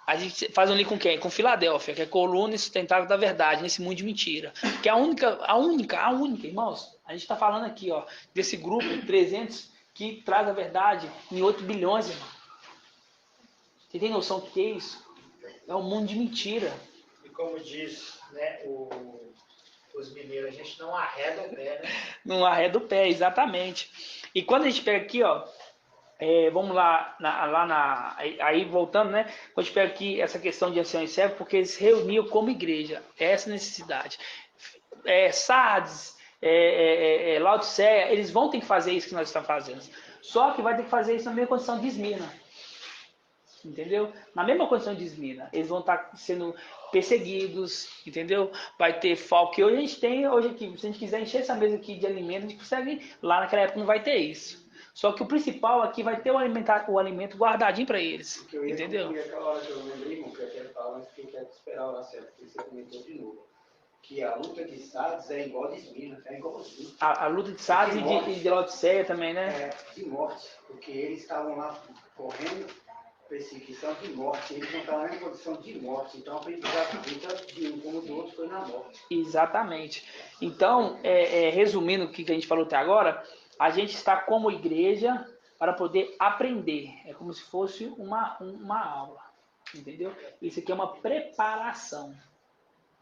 A gente faz um link com quem? Com Filadélfia, que é coluna e sustentáculo da verdade, nesse mundo de mentira. Que é a única, irmãos. A gente está falando aqui, ó, desse grupo, 300, que traz a verdade em 8 bilhões, irmão. Você tem noção do que é isso? É um mundo de mentira. E como diz, né, os mineiros, a gente não arreda o pé, né? Não arreda o pé, exatamente. E quando a gente pega aqui, ó, vamos lá, aí voltando, né? Quando a gente pega aqui essa questão de anciãos e servos, porque eles se reuniam como igreja, essa necessidade. Sardes, Laodiceia, eles vão ter que fazer isso que nós estamos fazendo. Só que vai ter que fazer isso na mesma condição de Esmirna. Entendeu? Na mesma condição de Esmirna. Eles vão estar sendo perseguidos, entendeu? Vai ter falta. Que hoje a gente tem, aqui, se a gente quiser encher essa mesa aqui de alimento, a gente consegue. Lá naquela época não vai ter isso. Só que o principal aqui vai ter o alimento guardadinho para eles. Entendeu? Aquela hora que eu lembrei, irmão, que eu quero falar, mas que eu quero esperar o certo, porque você comentou de novo. Que a luta de Sardes é igual de Esmirna, é igualzinho. A luta de Sardes e de Laodiceia também, né? De morte, porque eles estavam lá correndo perseguição de morte, eles não estavam em condição de morte, então a aprendizagem de um como do outro foi na morte. Exatamente. Então, resumindo o que a gente falou até agora, a gente está como igreja para poder aprender. É como se fosse uma aula, entendeu? Isso aqui é uma preparação.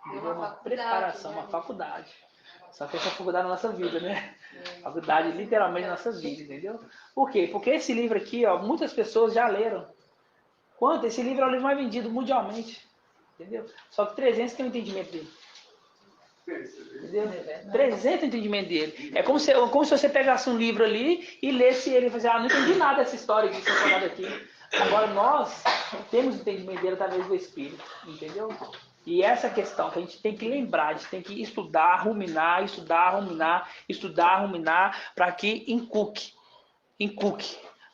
Uma preparação, uma faculdade. Só que essa faculdade na nossa vida, né? Faculdade literalmente na nossa vida, entendeu? Por quê? Porque esse livro aqui, ó, muitas pessoas já leram. Quanto? Esse livro é o livro mais vendido mundialmente. Entendeu? Só que 300 tem o entendimento dele. Entendeu? 300 entendimento dele. É como se você pegasse um livro ali e lesse ele e falasse, não entendi nada dessa história que foi contada aqui. Agora nós temos entendimento dele através do Espírito. Entendeu? E essa questão que a gente tem que lembrar, a gente tem que estudar, ruminar, para que encuque.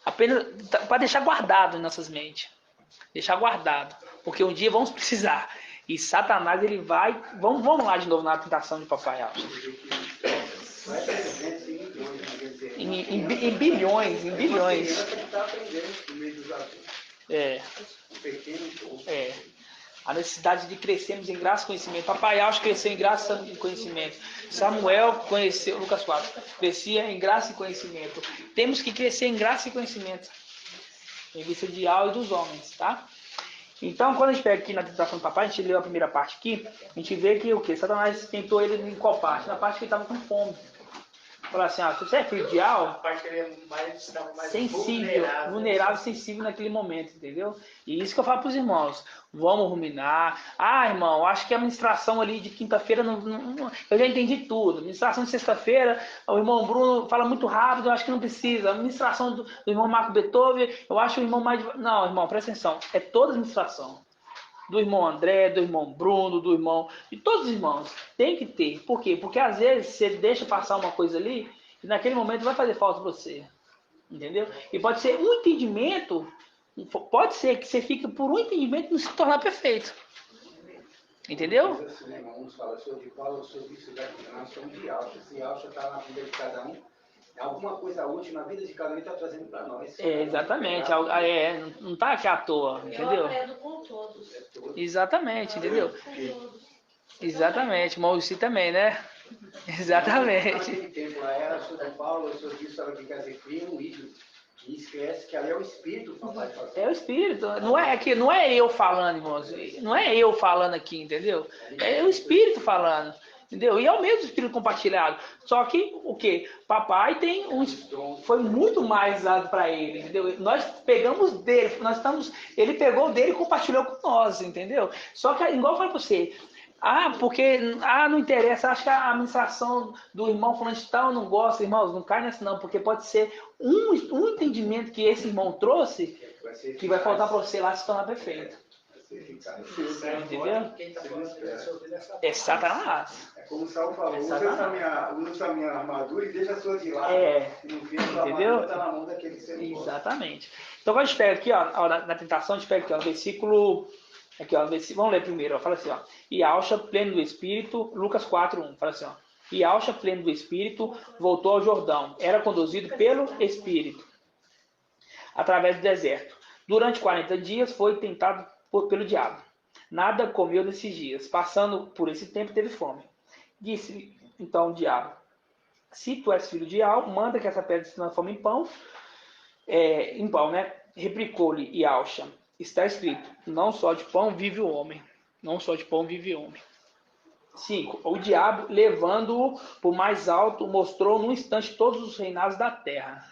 Apenas para deixar guardado em nossas mentes. Deixar guardado. Porque um dia vamos precisar. E Satanás, ele vai... Vamos lá de novo na tentação de Papai Alves. Em bilhões. A necessidade de crescermos em graça e conhecimento. Papai Alves cresceu em graça e conhecimento. Samuel conheceu, Lucas 4, crescia em graça e conhecimento. Temos que crescer em graça e conhecimento. Em vista de Yahweh e dos homens, tá? Então, quando a gente pega aqui na tentação do papai, a gente leu a primeira parte aqui, a gente vê que o quê? Satanás tentou ele em qual parte? Na parte que ele estava com fome. Falar assim, se você é filho de Yahweh, a parte que ele estava mais sensível, vulnerável e sensível naquele momento, entendeu? E isso que eu falo para os irmãos. Vamos ruminar. Irmão, acho que a ministração ali de quinta-feira, eu já entendi tudo. Ministração de sexta-feira, o irmão Bruno fala muito rápido, eu acho que não precisa. A ministração do irmão Marco Beethoven, eu acho o irmão mais... Não, irmão, presta atenção. É toda a ministração. Do irmão André, do irmão Bruno, do irmão... De todos os irmãos. Tem que ter. Por quê? Porque às vezes você deixa passar uma coisa ali e naquele momento vai fazer falta para você. Entendeu? E pode ser um entendimento... Pode ser que você fique por um entendimento e não se tornar perfeito. Entendeu? Uns falam, eu sou de Paulo, eu sou disso, nós somos de Alcha. Se Alcha está na vida de cada um, alguma coisa útil na vida de cada um está trazendo para nós. Exatamente. Não está aqui à toa, entendeu? Eu aprendo com todos. Exatamente, entendeu? Exatamente. Mauríci também, né? Exatamente. Naquele tempo lá, eu sou de Paulo, eu sou disso, estava aqui em casa e cria um ídolo. E esquece que ali é o Espírito, papai. É o Espírito. Não é eu falando, irmãos. Não é eu falando aqui, entendeu? É o Espírito falando. Entendeu? E é o mesmo Espírito compartilhado. Só que, o quê? Papai tem foi muito mais dado para ele, entendeu? Nós pegamos dele, ele pegou dele e compartilhou com nós, entendeu? Só que, igual eu falo para você, Porque não interessa, acho que a administração do irmão fulano de tal não gosta, irmãos, não cai nessa não, porque pode ser um entendimento que esse irmão trouxe que vai faltar para você lá se tornar perfeito. Entendeu? É Satanás. É como o Saul falou, usa a minha armadura e deixa a sua de lado. Entendeu? Exatamente. Então quando a gente pega aqui, ó, na tentação, a gente pega aqui, ó, no versículo... Aqui, ó, vamos ler primeiro, ó, fala assim, ó. E Alcha, pleno do Espírito, Lucas 4:1, fala assim, ó. E Alcha, pleno do Espírito, voltou ao Jordão. Era conduzido pelo Espírito, através do deserto. Durante 40 dias foi tentado pelo diabo. Nada comeu nesses dias. Passando por esse tempo, teve fome. Disse então o diabo: se tu és filho de Al, manda que essa pedra se transforme em pão. Né? Replicou-lhe Yalcha: está escrito, não só de pão vive o homem. Não só de pão vive o homem. 5. O diabo, levando-o por mais alto, mostrou num instante todos os reinados da terra.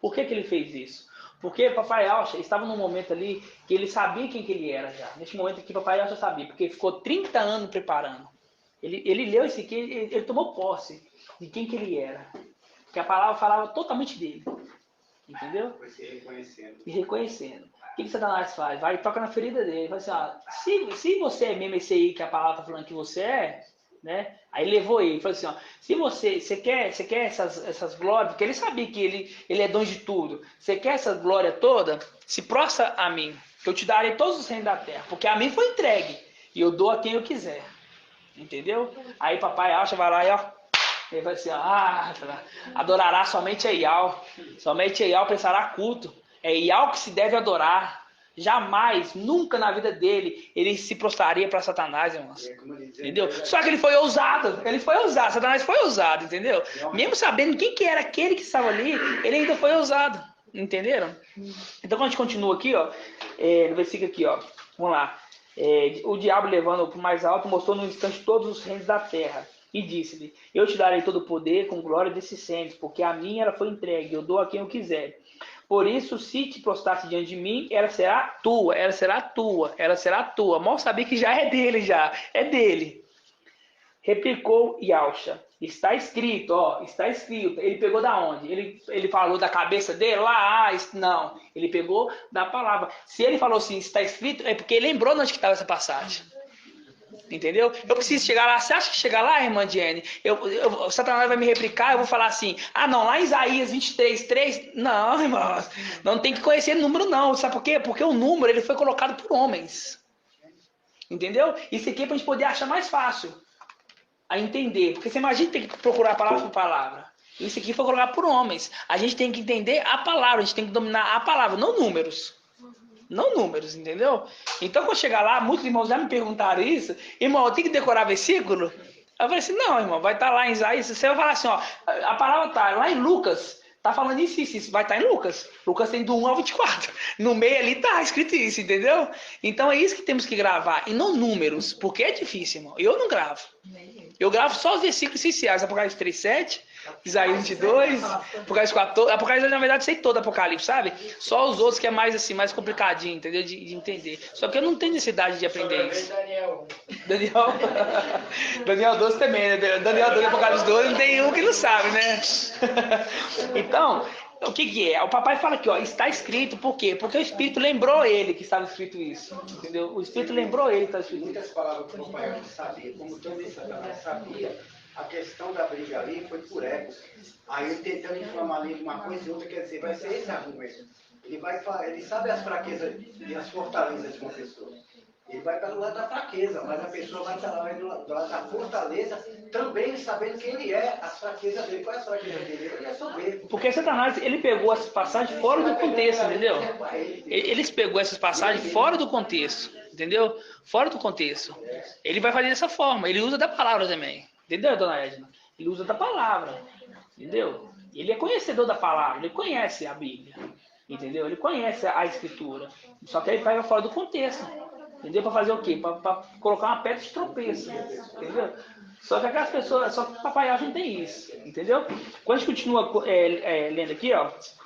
Por que ele fez isso? Porque papai Yalcha estava num momento ali que ele sabia quem que ele era já. Neste momento aqui, papai Yalcha sabia, porque ele ficou 30 anos preparando. Ele leu isso aqui, ele tomou posse de quem que ele era. Porque a palavra falava totalmente dele. Entendeu? E reconhecendo. O que Satanás faz? Vai e toca na ferida dele. Fala assim, se você é mesmo esse aí que a palavra está falando que você é, né? Aí levou ele. Falou assim, se você quer essas glórias, porque ele sabia que ele é dono de tudo. Você quer essa glória toda? Se prostra a mim, que eu te darei todos os reinos da terra. Porque a mim foi entregue. E eu dou a quem eu quiser. Entendeu? Aí papai acha, vai lá e ele vai assim, adorará somente a Ial. Somente a Ial prestará culto. É Ial que se deve adorar. Jamais, nunca na vida dele, ele se prostraria para Satanás, irmãos. Entendeu? Só que ele foi ousado. Satanás foi ousado, entendeu? Mesmo sabendo quem que era aquele que estava ali, ele ainda foi ousado. Entenderam? Então, quando a gente continua aqui, ó, no versículo aqui, ó, vamos lá. O diabo, levando-o para o mais alto, mostrou no instante todos os reinos da terra. E disse-lhe: eu te darei todo o poder com glória desses reinos, porque a mim ela foi entregue, eu dou a quem eu quiser. Por isso, se te prostrasse diante de mim, ela será tua. Mal sabia que já é dele, é dele. Replicou Yalcha: está escrito, está escrito. Ele pegou da onde? Ele falou da cabeça dele? Não. Ele pegou da palavra. Se ele falou assim, está escrito, é porque ele lembrou de onde estava essa passagem. Entendeu? Eu preciso chegar lá. Você acha que chegar lá, irmã Jenny, Satanás vai me replicar, eu vou falar assim, não, lá em Isaías 23:3, não, irmãos, não tem que conhecer número não, sabe por quê? Porque o número, ele foi colocado por homens, entendeu? Isso aqui é pra gente poder achar mais fácil a entender, porque você imagina ter que procurar palavra por palavra. Isso aqui foi colocado por homens, a gente tem que entender a palavra, a gente tem que dominar a palavra, não números. Não números, entendeu? Então, quando chegar lá, muitos irmãos já me perguntaram isso. Irmão, eu tenho que decorar versículo? Eu falei assim, não, irmão, vai estar lá em Isaías. Você vai falar assim, a palavra está lá em Lucas. Está falando isso. Vai estar em Lucas. Lucas tem do 1 ao 24. No meio ali está escrito isso, entendeu? Então, é isso que temos que gravar. E não números, porque é difícil, irmão. Eu não gravo. Eu gravo só os versículos essenciais. Apocalipse 3:7. Isaías 22, Apocalipse 14, Apocalipse na verdade sei todo Apocalipse, sabe? Só os outros que é mais assim, mais complicadinho, entendeu? De entender. Só que eu não tenho necessidade de aprender isso. Daniel 12 também, né? Daniel 12 Apocalipse 12 não tem um que não sabe, né? Então, o que é? O papai fala aqui, está escrito, por quê? Porque o Espírito lembrou ele que estava escrito isso, entendeu? O Espírito lembrou ele que estava escrito isso. Muitas palavras que o papai sabia, como também Satanás sabia. A questão da briga ali foi por ego. Aí ele tentando inflamar ali uma coisa e outra, quer dizer, vai ser esse argumento. Ele sabe as fraquezas e as fortalezas de uma pessoa. Ele vai estar do lado da fraqueza, mas a pessoa vai estar do lado da fortaleza, também sabendo quem ele é, as fraquezas dele. Qual é a fraqueza dele? Ele é soberbo. Porque Satanás, ele pegou essas passagens fora do contexto, entendeu? Ele pegou essas passagens fora do contexto, entendeu? Fora do contexto. Ele vai fazer dessa forma, ele usa da palavra também. Entendeu, dona Edna? Ele usa da palavra, entendeu? Ele é conhecedor da palavra, ele conhece a Bíblia, entendeu? Ele conhece a Escritura, só que ele pega fora do contexto, entendeu? Para fazer o quê? Para colocar uma pedra de tropeço, entendeu? Só que aquelas pessoas, só que o papai não tem isso, entendeu? Quando a gente continua lendo aqui,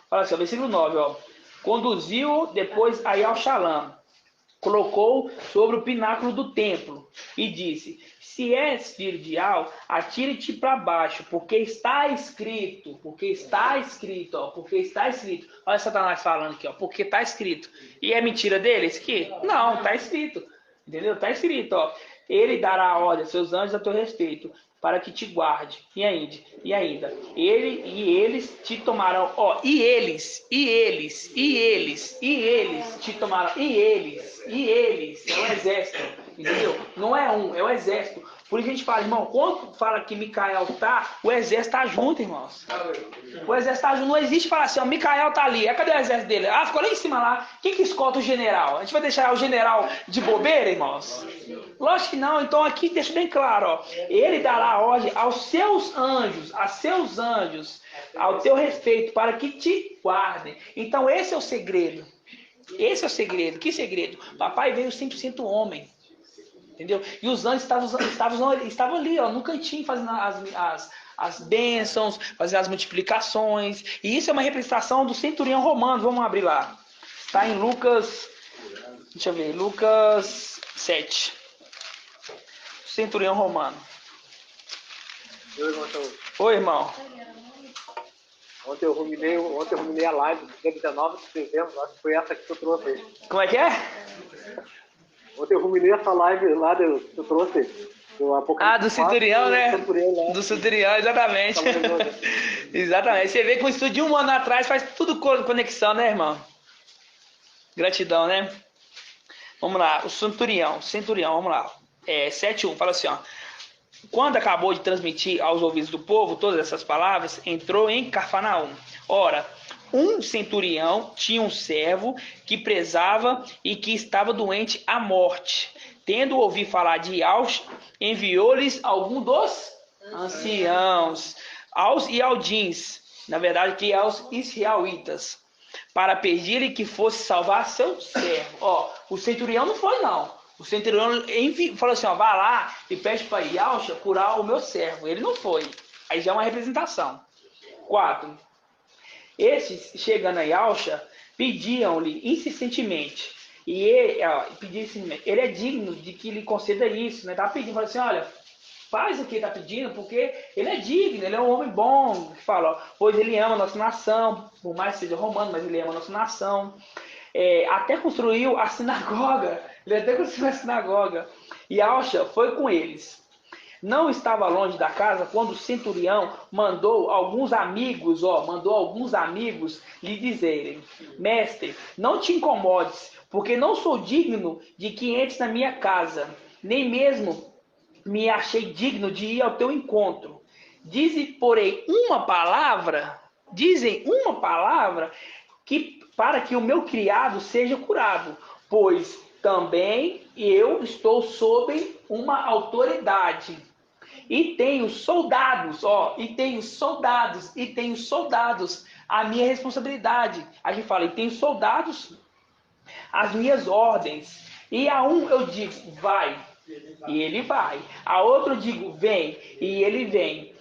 fala assim, versículo 9, conduziu depois aí ao Shalom. colocou sobre o pináculo do templo e disse: se és filho de Al, atire-te para baixo, porque está escrito, ó, porque está escrito. Olha Satanás falando aqui, ó, porque está escrito. E é mentira dele isso aqui? Não, está escrito. Entendeu? Está escrito, ó. Ele dará ordem a seus anjos a teu respeito, para que te guarde. E ainda, eles te tomarão, ó, e eles te tomarão, e eles, é o exército, entendeu? Não é um, é o exército. Por isso a gente fala, irmão, quando fala que Micael tá, o exército tá junto, irmãos. O exército tá junto, não existe falar assim, ó, Micael tá ali, cadê o exército dele? Ah, ficou lá em cima lá, quem que escolta o general? A gente vai deixar o general de bobeira, irmãos? Lógico que não, então aqui deixa bem claro, ó, ele dará ordem aos seus anjos, ao teu respeito, para que te guardem. Então esse é o segredo, que segredo? Papai veio 100% homem. Entendeu? E os anjos estavam ali, ó, no cantinho, fazendo as bênçãos, fazendo as multiplicações. E isso é uma representação do centurião romano. Vamos abrir lá. Está em Lucas, deixa eu ver, Lucas 7. Centurião romano. Oi, irmão. Ontem eu ruminei a live, dia 19 de dezembro, acho que foi essa que eu trouxe aí. Como é que é? Ontem eu ruminei essa live lá que eu trouxe. Do centurião, né? Do centurião, exatamente. Exatamente. Você vê que um estudo de 1 ano atrás faz tudo conexão, né, irmão? Gratidão, né? Vamos lá, o centurião, vamos lá. 7:1, fala assim, ó. Quando acabou de transmitir aos ouvidos do povo todas essas palavras, entrou em Cafarnaum. Ora, um centurião tinha um servo que prezava e que estava doente à morte. Tendo ouvido falar de Aos, enviou-lhes algum dos anciãos, aos Ialdins, na verdade que aos israelitas, para pedir-lhe que fosse salvar seu servo. Ó, o centurião não foi não. O centurião falou assim, ó, vai lá e pede para Ialcha curar o meu servo. Ele não foi. Aí já é uma representação. 4. Esses, chegando a Ialcha, pediam-lhe insistentemente. E ele é digno de que lhe conceda isso. Né? Tá pedindo, falou assim, olha, faz o que ele está pedindo, porque ele é digno, ele é um homem bom. Fala, ó, pois ele ama a nossa nação, por mais que seja romano, mas ele ama a nossa nação. Até construiu a sinagoga. Ele até construiu a sinagoga. E Ialcha foi com eles. Não estava longe da casa quando o centurião mandou alguns amigos lhe dizerem: mestre, não te incomodes, porque não sou digno de que entres na minha casa, nem mesmo me achei digno de ir ao teu encontro. Dizem uma palavra para que o meu criado seja curado, pois também eu estou sob uma autoridade. E tenho soldados, a minha responsabilidade. A gente fala, e tenho soldados, as minhas ordens. E a um eu digo, vai, e ele vai. A outro eu digo, vem, e ele vem.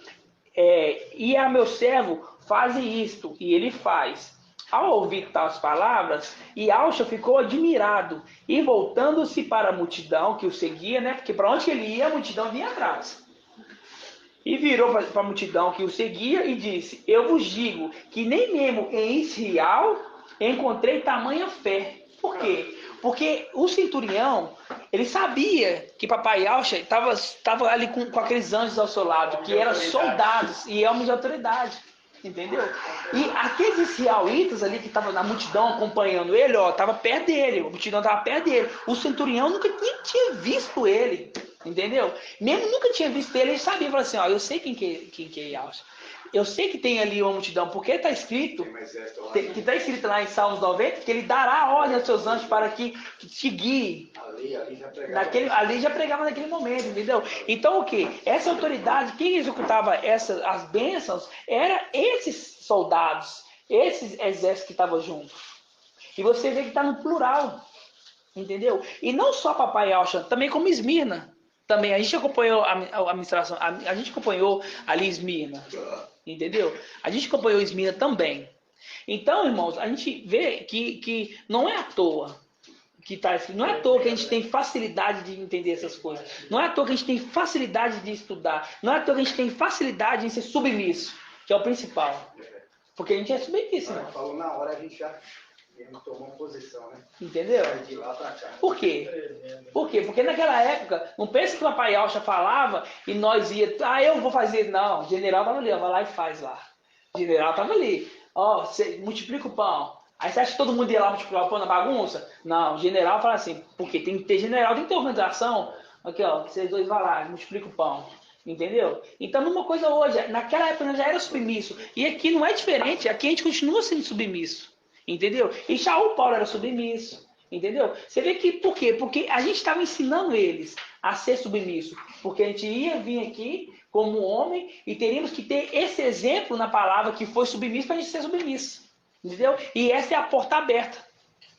E a meu servo, faze isto, e ele faz. Ao ouvir tais palavras, Ialcha ficou admirado, e voltando-se para a multidão que o seguia, né? Porque para onde ele ia, a multidão vinha atrás. E virou para a multidão que o seguia e disse: eu vos digo que nem mesmo em Israel encontrei tamanha fé. Por quê? Porque o centurião, ele sabia que papai Ialcha estava ali com aqueles anjos ao seu lado, que eram soldados e homens de autoridade. Entendeu? E aqueles israelitas ali que estavam na multidão acompanhando ele, estava perto dele, a multidão estava perto dele. O centurião nunca tinha visto ele. Entendeu? Mesmo nunca tinha visto ele sabia, falou assim, eu sei quem que é Ialcha. Eu sei que tem ali uma multidão, porque está escrito, que está escrito lá em Salmos 90, que ele dará ordem aos seus anjos para que te guiem. Ali já pregava naquele momento, entendeu? Então o que? Essa autoridade, quem executava as bênçãos, eram esses soldados, esses exércitos que estavam juntos. E você vê que está no plural, entendeu? E não só papai Ialcha, também como Esmirna. Também a gente acompanhou a administração, a gente acompanhou ali Esmirna, entendeu? A gente acompanhou Esmirna também. Então, irmãos, a gente vê que não é à toa que está escrito. Não é à toa que a gente tem facilidade de entender essas coisas. Não é à toa que a gente tem facilidade de estudar. Não é à toa que a gente tem facilidade em ser submisso, que é o principal. Porque a gente é submisso, irmão. Falou na hora, a gente já tomou uma posição, né? Entendeu? De lá pra cá. Por quê? Por quê? Porque naquela época, não pensa que o papai Alcha falava e nós ia, eu vou fazer. Não, o general estava ali, ó, vai lá e faz lá. O general estava ali. Ó, você multiplica o pão. Aí você acha que todo mundo ia lá multiplicar o pão na bagunça? Não, o general fala assim, porque tem que ter general, tem que ter organização. Aqui, ó, vocês dois vão lá, multiplica o pão. Entendeu? Então, numa coisa hoje, naquela época nós já era submisso. E aqui não é diferente, aqui a gente continua sendo submisso. Entendeu? E Shaul Paulo era submisso. Entendeu? Você vê que, por quê? Porque a gente estava ensinando eles a ser submisso. Porque a gente ia vir aqui como homem e teríamos que ter esse exemplo na palavra que foi submisso para a gente ser submisso. Entendeu? E essa é a porta aberta.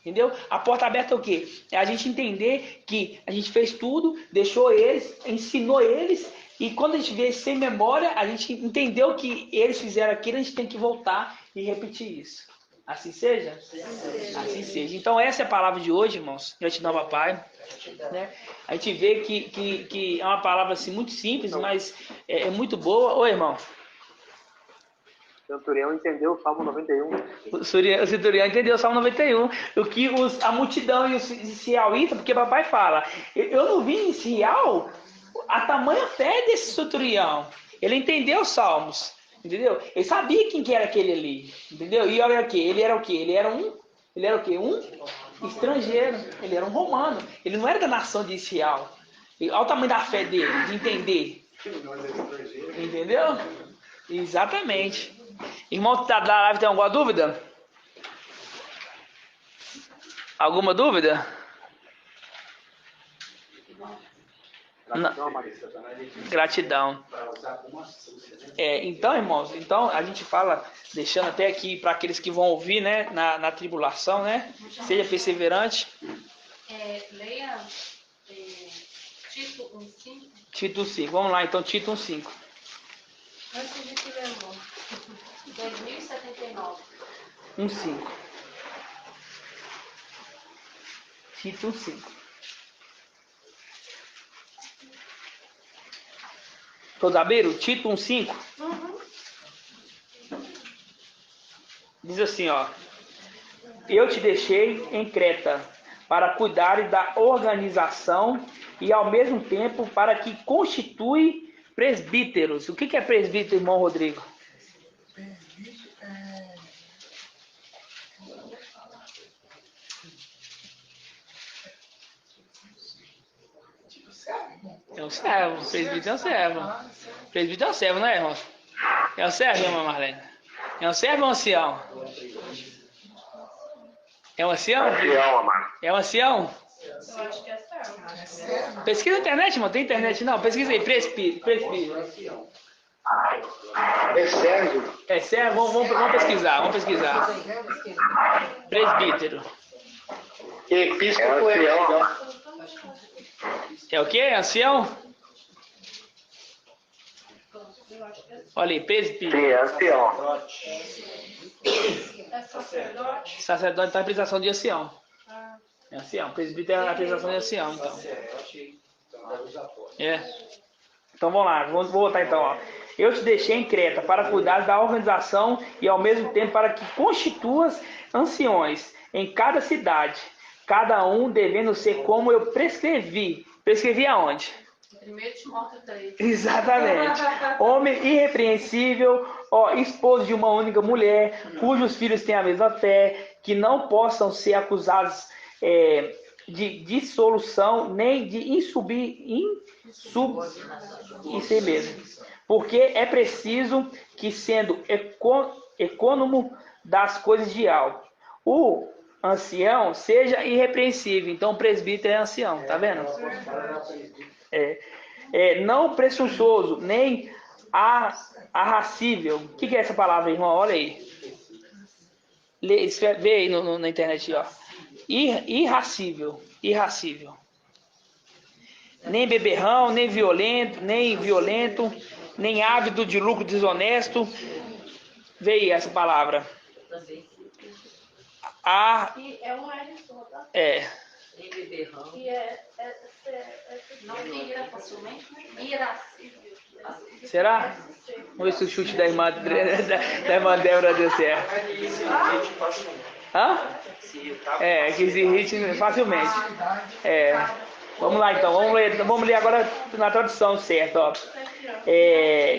Entendeu? A porta aberta é o quê? É a gente entender que a gente fez tudo, deixou eles, ensinou eles, e quando a gente vê sem memória, a gente entendeu que eles fizeram aquilo, a gente tem que voltar e repetir isso. Assim seja? Assim seja. Então essa é a palavra de hoje, irmãos. Gratidão, papai. Né? A gente vê que é uma palavra assim, muito simples, mas é muito boa. Oi, irmão. O centurião entendeu o Salmo 91. O centurião entendeu o Salmo 91. O que a multidão e os israelitas, porque papai fala, eu não vi em Israel a tamanha fé desse centurião. Ele entendeu os salmos, entendeu? Ele sabia quem que era aquele ali, entendeu? E olha aqui, ele era o quê? Ele era o quê? Um estrangeiro. Ele era um romano. Ele não era da nação de Israel. Olha o tamanho da fé dele, de entender. Entendeu? Exatamente. Irmão, da live tem alguma dúvida? Alguma dúvida? Não. Gratidão. Então, irmãos, a gente fala, deixando até aqui para aqueles que vão ouvir, né, na tribulação, né? Seja perseverante. Leia Tito 1:5. Tito 1:5. Vamos lá, então, Tito 1:5. Antes de que lembrou. 2079. 1:5. Tito 1:5. Todos abriram? Tito 1:5? Uhum. Diz assim, ó. Eu te deixei em Creta para cuidar da organização e ao mesmo tempo para que constitui presbíteros. O que é presbítero, irmão Rodrigo? É um servo, presbítero é um servo. Presbítero é um servo, não é, irmão? É um servo, irmã Marlene? É um servo ou um ancião? É um ancião? É um ancião? Eu acho que é servo. Pesquisa na internet, irmão. Tem internet não? Pesquisa aí, presbítero. É servo? É servo? Vamos pesquisar, Presbítero. Episcopo é É o quê? Ancião? Olha aí, presbítero. Sim, é ancião. É sacerdote. Sacerdote está em apresentação de ancião. É ancião. Presbítero é a apresentação de ancião, então. Então vamos lá, vamos voltar então. Ó. Eu te deixei em Creta para cuidar da organização e ao mesmo tempo para que constituas anciões em cada cidade, cada um devendo ser como eu prescrevi. Prescrevi aonde? 1 Timóteo 3. Exatamente. Homem irrepreensível, esposo de uma única mulher, cujos filhos têm a mesma fé, que não possam ser acusados de dissolução, nem de isso mesmo. Porque é preciso que, sendo econômico das coisas de algo, o ancião seja irrepreensível. Então o presbítero é ancião, tá vendo? Não presunçoso, nem arracível. O que é essa palavra, irmão? Olha aí. Vê aí na internet, ó. Irracível. Nem beberrão, nem violento, nem ávido de lucro desonesto. Vê aí essa palavra. E é um R só, tá? Nem beberrão. E Não vira facilmente, né? irascível. Será? Vamos ver se o chute da irmã Débora deu certo. Hã? É, que se irrite facilmente. É. Vamos lá então, vamos ler agora na tradução certa, ó.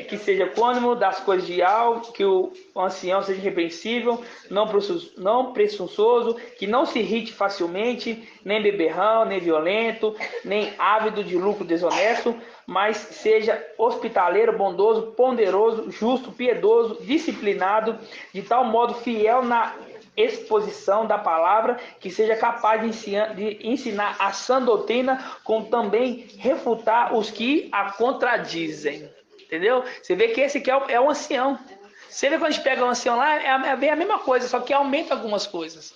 Que seja cônimo das coisas de algo, que o ancião seja irrepreensível, não presunçoso, que não se irrite facilmente, nem beberrão, nem violento, nem ávido de lucro desonesto, mas seja hospitaleiro, bondoso, ponderoso, justo, piedoso, disciplinado, de tal modo fiel na exposição da palavra, que seja capaz de ensinar a sã doutrina, como também refutar os que a contradizem. Entendeu? Você vê que esse aqui é o ancião. Você vê quando a gente pega o ancião lá, é a mesma coisa, só que aumenta algumas coisas.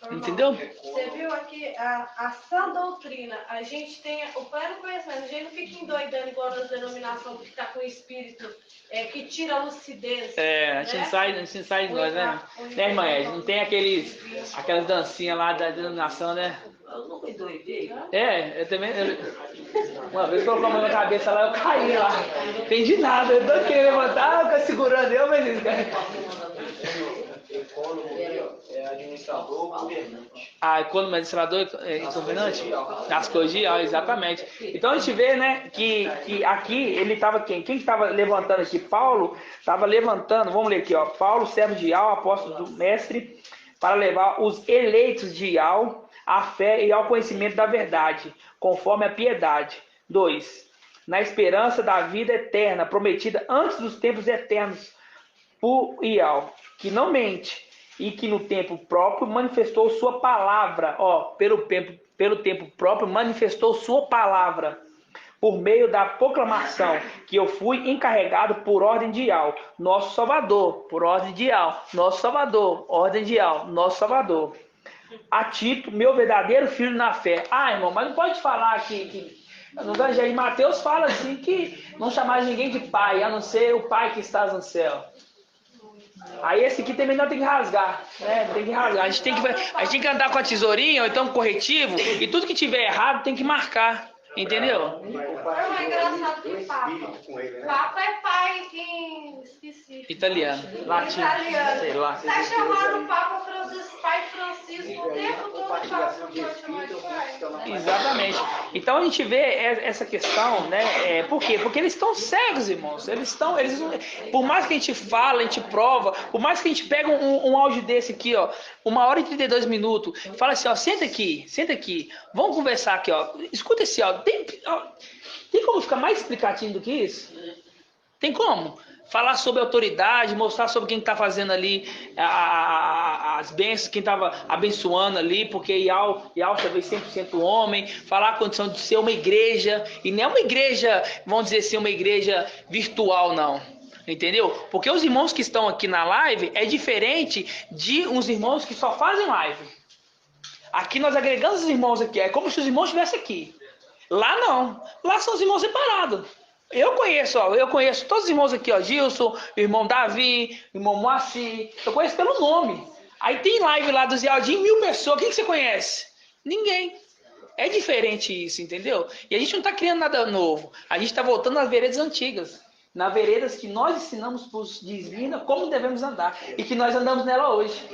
Entendeu? Você viu aqui a sã doutrina, a gente tem o pleno conhecimento, a gente não fica endoidando igual nas denominações que está com o espírito que tira a lucidez. A gente sai de nós, né? Né, irmã Ed? Não tem aquelas dancinhas lá da denominação, né? Eu nunca endoidei. Eu também. Uma vez colocou a mão na cabeça lá, eu caí lá. Não entendi nada, eu tô querendo levantar, eu tô segurando eu, mas é administrador ou governante. Econômico, administrador e governante? Das coisas de alma, exatamente. Então a gente vê, né, que aqui ele estava quem? Quem estava levantando aqui? Paulo estava levantando, vamos ler aqui, ó. Paulo, servo de Ial, apóstolo do mestre, para levar os eleitos de Ial à fé e ao conhecimento da verdade, conforme a piedade. 2. Na esperança da vida eterna, prometida antes dos tempos eternos por Ial, que não mente, e que no tempo próprio manifestou sua palavra, pelo tempo próprio manifestou sua palavra, por meio da proclamação que eu fui encarregado por ordem de Ial, nosso Salvador, por ordem de Ial, nosso Salvador, ordem de Ial, nosso Salvador. A Tito, meu verdadeiro filho na fé. Irmão, mas não pode falar que no Evangelho de Mateus fala assim que não chamar ninguém de pai, a não ser o pai que está no céu. Aí esse aqui também não tem que rasgar, né? Tem que rasgar. A gente tem que andar com a tesourinha ou então com corretivo, e tudo que tiver errado tem que marcar, entendeu? É engraçado que Papa é pai em específico. Italiano, latim, sei lá. Tá chamando o Papa Pai Francisco o tempo todo para chamar de pai. Exatamente. Então a gente vê essa questão, né? Por quê? Porque eles estão cegos, irmãos. Por mais que a gente fala, a gente prova, por mais que a gente pega um áudio desse aqui, ó, 1h e 32 minutos, fala assim, ó, senta aqui, vamos conversar aqui, ó. Escuta esse áudio. Tem como ficar mais explicativo do que isso? Tem como? Falar sobre autoridade, mostrar sobre quem está fazendo ali as bênçãos, quem estava abençoando ali, porque Ial talvez 100% homem, falar a condição de ser uma igreja, e não é uma igreja, vamos dizer assim, uma igreja virtual, não. Entendeu? Porque os irmãos que estão aqui na live é diferente de uns irmãos que só fazem live. Aqui nós agregamos os irmãos aqui, é como se os irmãos estivessem aqui. Lá não, lá são os irmãos separados. Eu conheço todos os irmãos aqui, ó, Gilson, o irmão Davi, o irmão Moacir, eu conheço pelo nome. Aí tem live lá do Zé Aldinho, 1000 pessoas, quem que você conhece? Ninguém. É diferente isso, entendeu? E a gente não está criando nada novo, a gente está voltando às veredas antigas, nas veredas que nós ensinamos para os divinos como devemos andar, e que nós andamos nela hoje.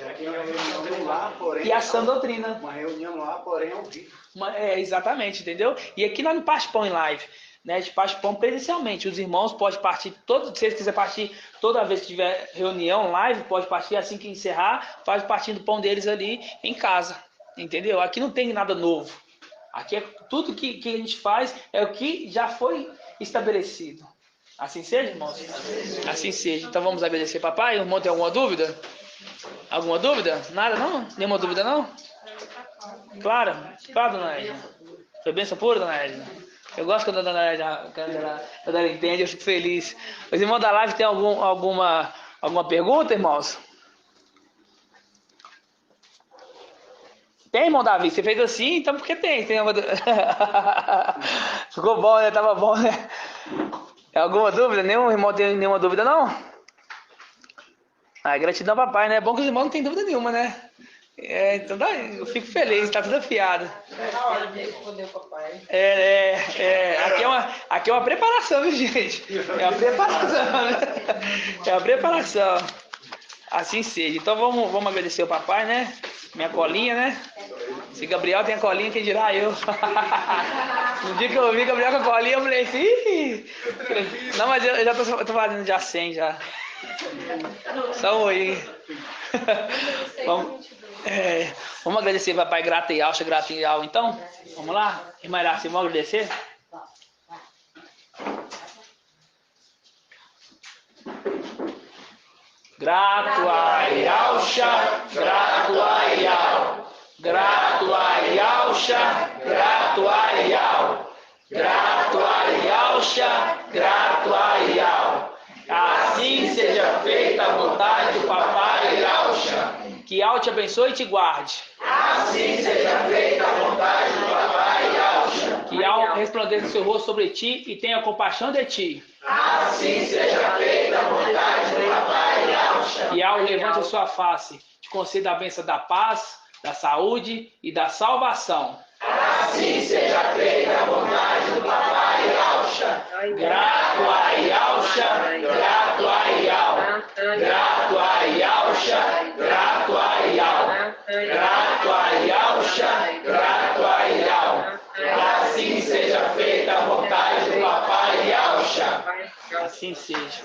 E a sã doutrina. Uma reunião lá, porém, ao vivo. Exatamente, entendeu? E aqui nós não participamos em live. Né, a gente participamos presencialmente. Os irmãos podem partir, se eles quiserem partir toda vez que tiver reunião, live, pode partir assim que encerrar, faz partindo do pão deles ali em casa. Entendeu? Aqui não tem nada novo. Aqui é tudo que a gente faz é o que já foi estabelecido. Assim seja, irmãos? Assim seja. Então vamos agradecer, papai. O irmão tem alguma dúvida? Alguma dúvida? Nada não? Nenhuma dúvida não? Claro, dona Edna. Foi bênção pura, dona Edna? Eu gosto quando ela entende, eu fico feliz. Os irmãos da live tem alguma pergunta, irmãos? Tem, irmão Davi? Você fez assim, então porque tem. Ficou bom, né? Tava bom, né? Alguma dúvida? Nenhum irmão tem nenhuma dúvida, não? Gratidão, papai, né? É bom que os irmãos não tem dúvida nenhuma, né? Então eu fico feliz, tá tudo afiado. Na hora de responder o papai. Aqui é uma preparação, viu, gente? É uma preparação, né? É uma preparação. Assim seja. Então vamos agradecer o papai, né? Minha colinha, né? Se Gabriel tem a colinha, quem dirá eu? No dia que eu vi Gabriel com a colinha, eu falei assim... Ih! Não, mas eu já tô fazendo já 100 já. Só um oi. Vamos agradecer, papai, grata e alça, então? Vamos lá? Irmã Irácia, vamos agradecer? Grato a Yalcha, grato a Yal. Grato a Yalcha, grato a Yal. Grato a Yalcha, grato a Yal. Assim seja feita a vontade do papai Yalcha. Que Yal te abençoe e te guarde. Assim seja feita a vontade do papai Yalcha. Que Yal resplandeça o seu rosto sobre ti e tenha compaixão de ti. Assim seja feita a vontade do papai Yalcha. Que Yal levante a sua face, te conceda a bênção da paz, da saúde e da salvação. Assim seja feita a vontade do papai Yalcha. Grato a Yalcha, grato a Yal. Grato a Yalcha, grato a Yal. Grato a Yalcha, grato a Yal. Assim seja feita a vontade do papai Yalcha. Assim seja.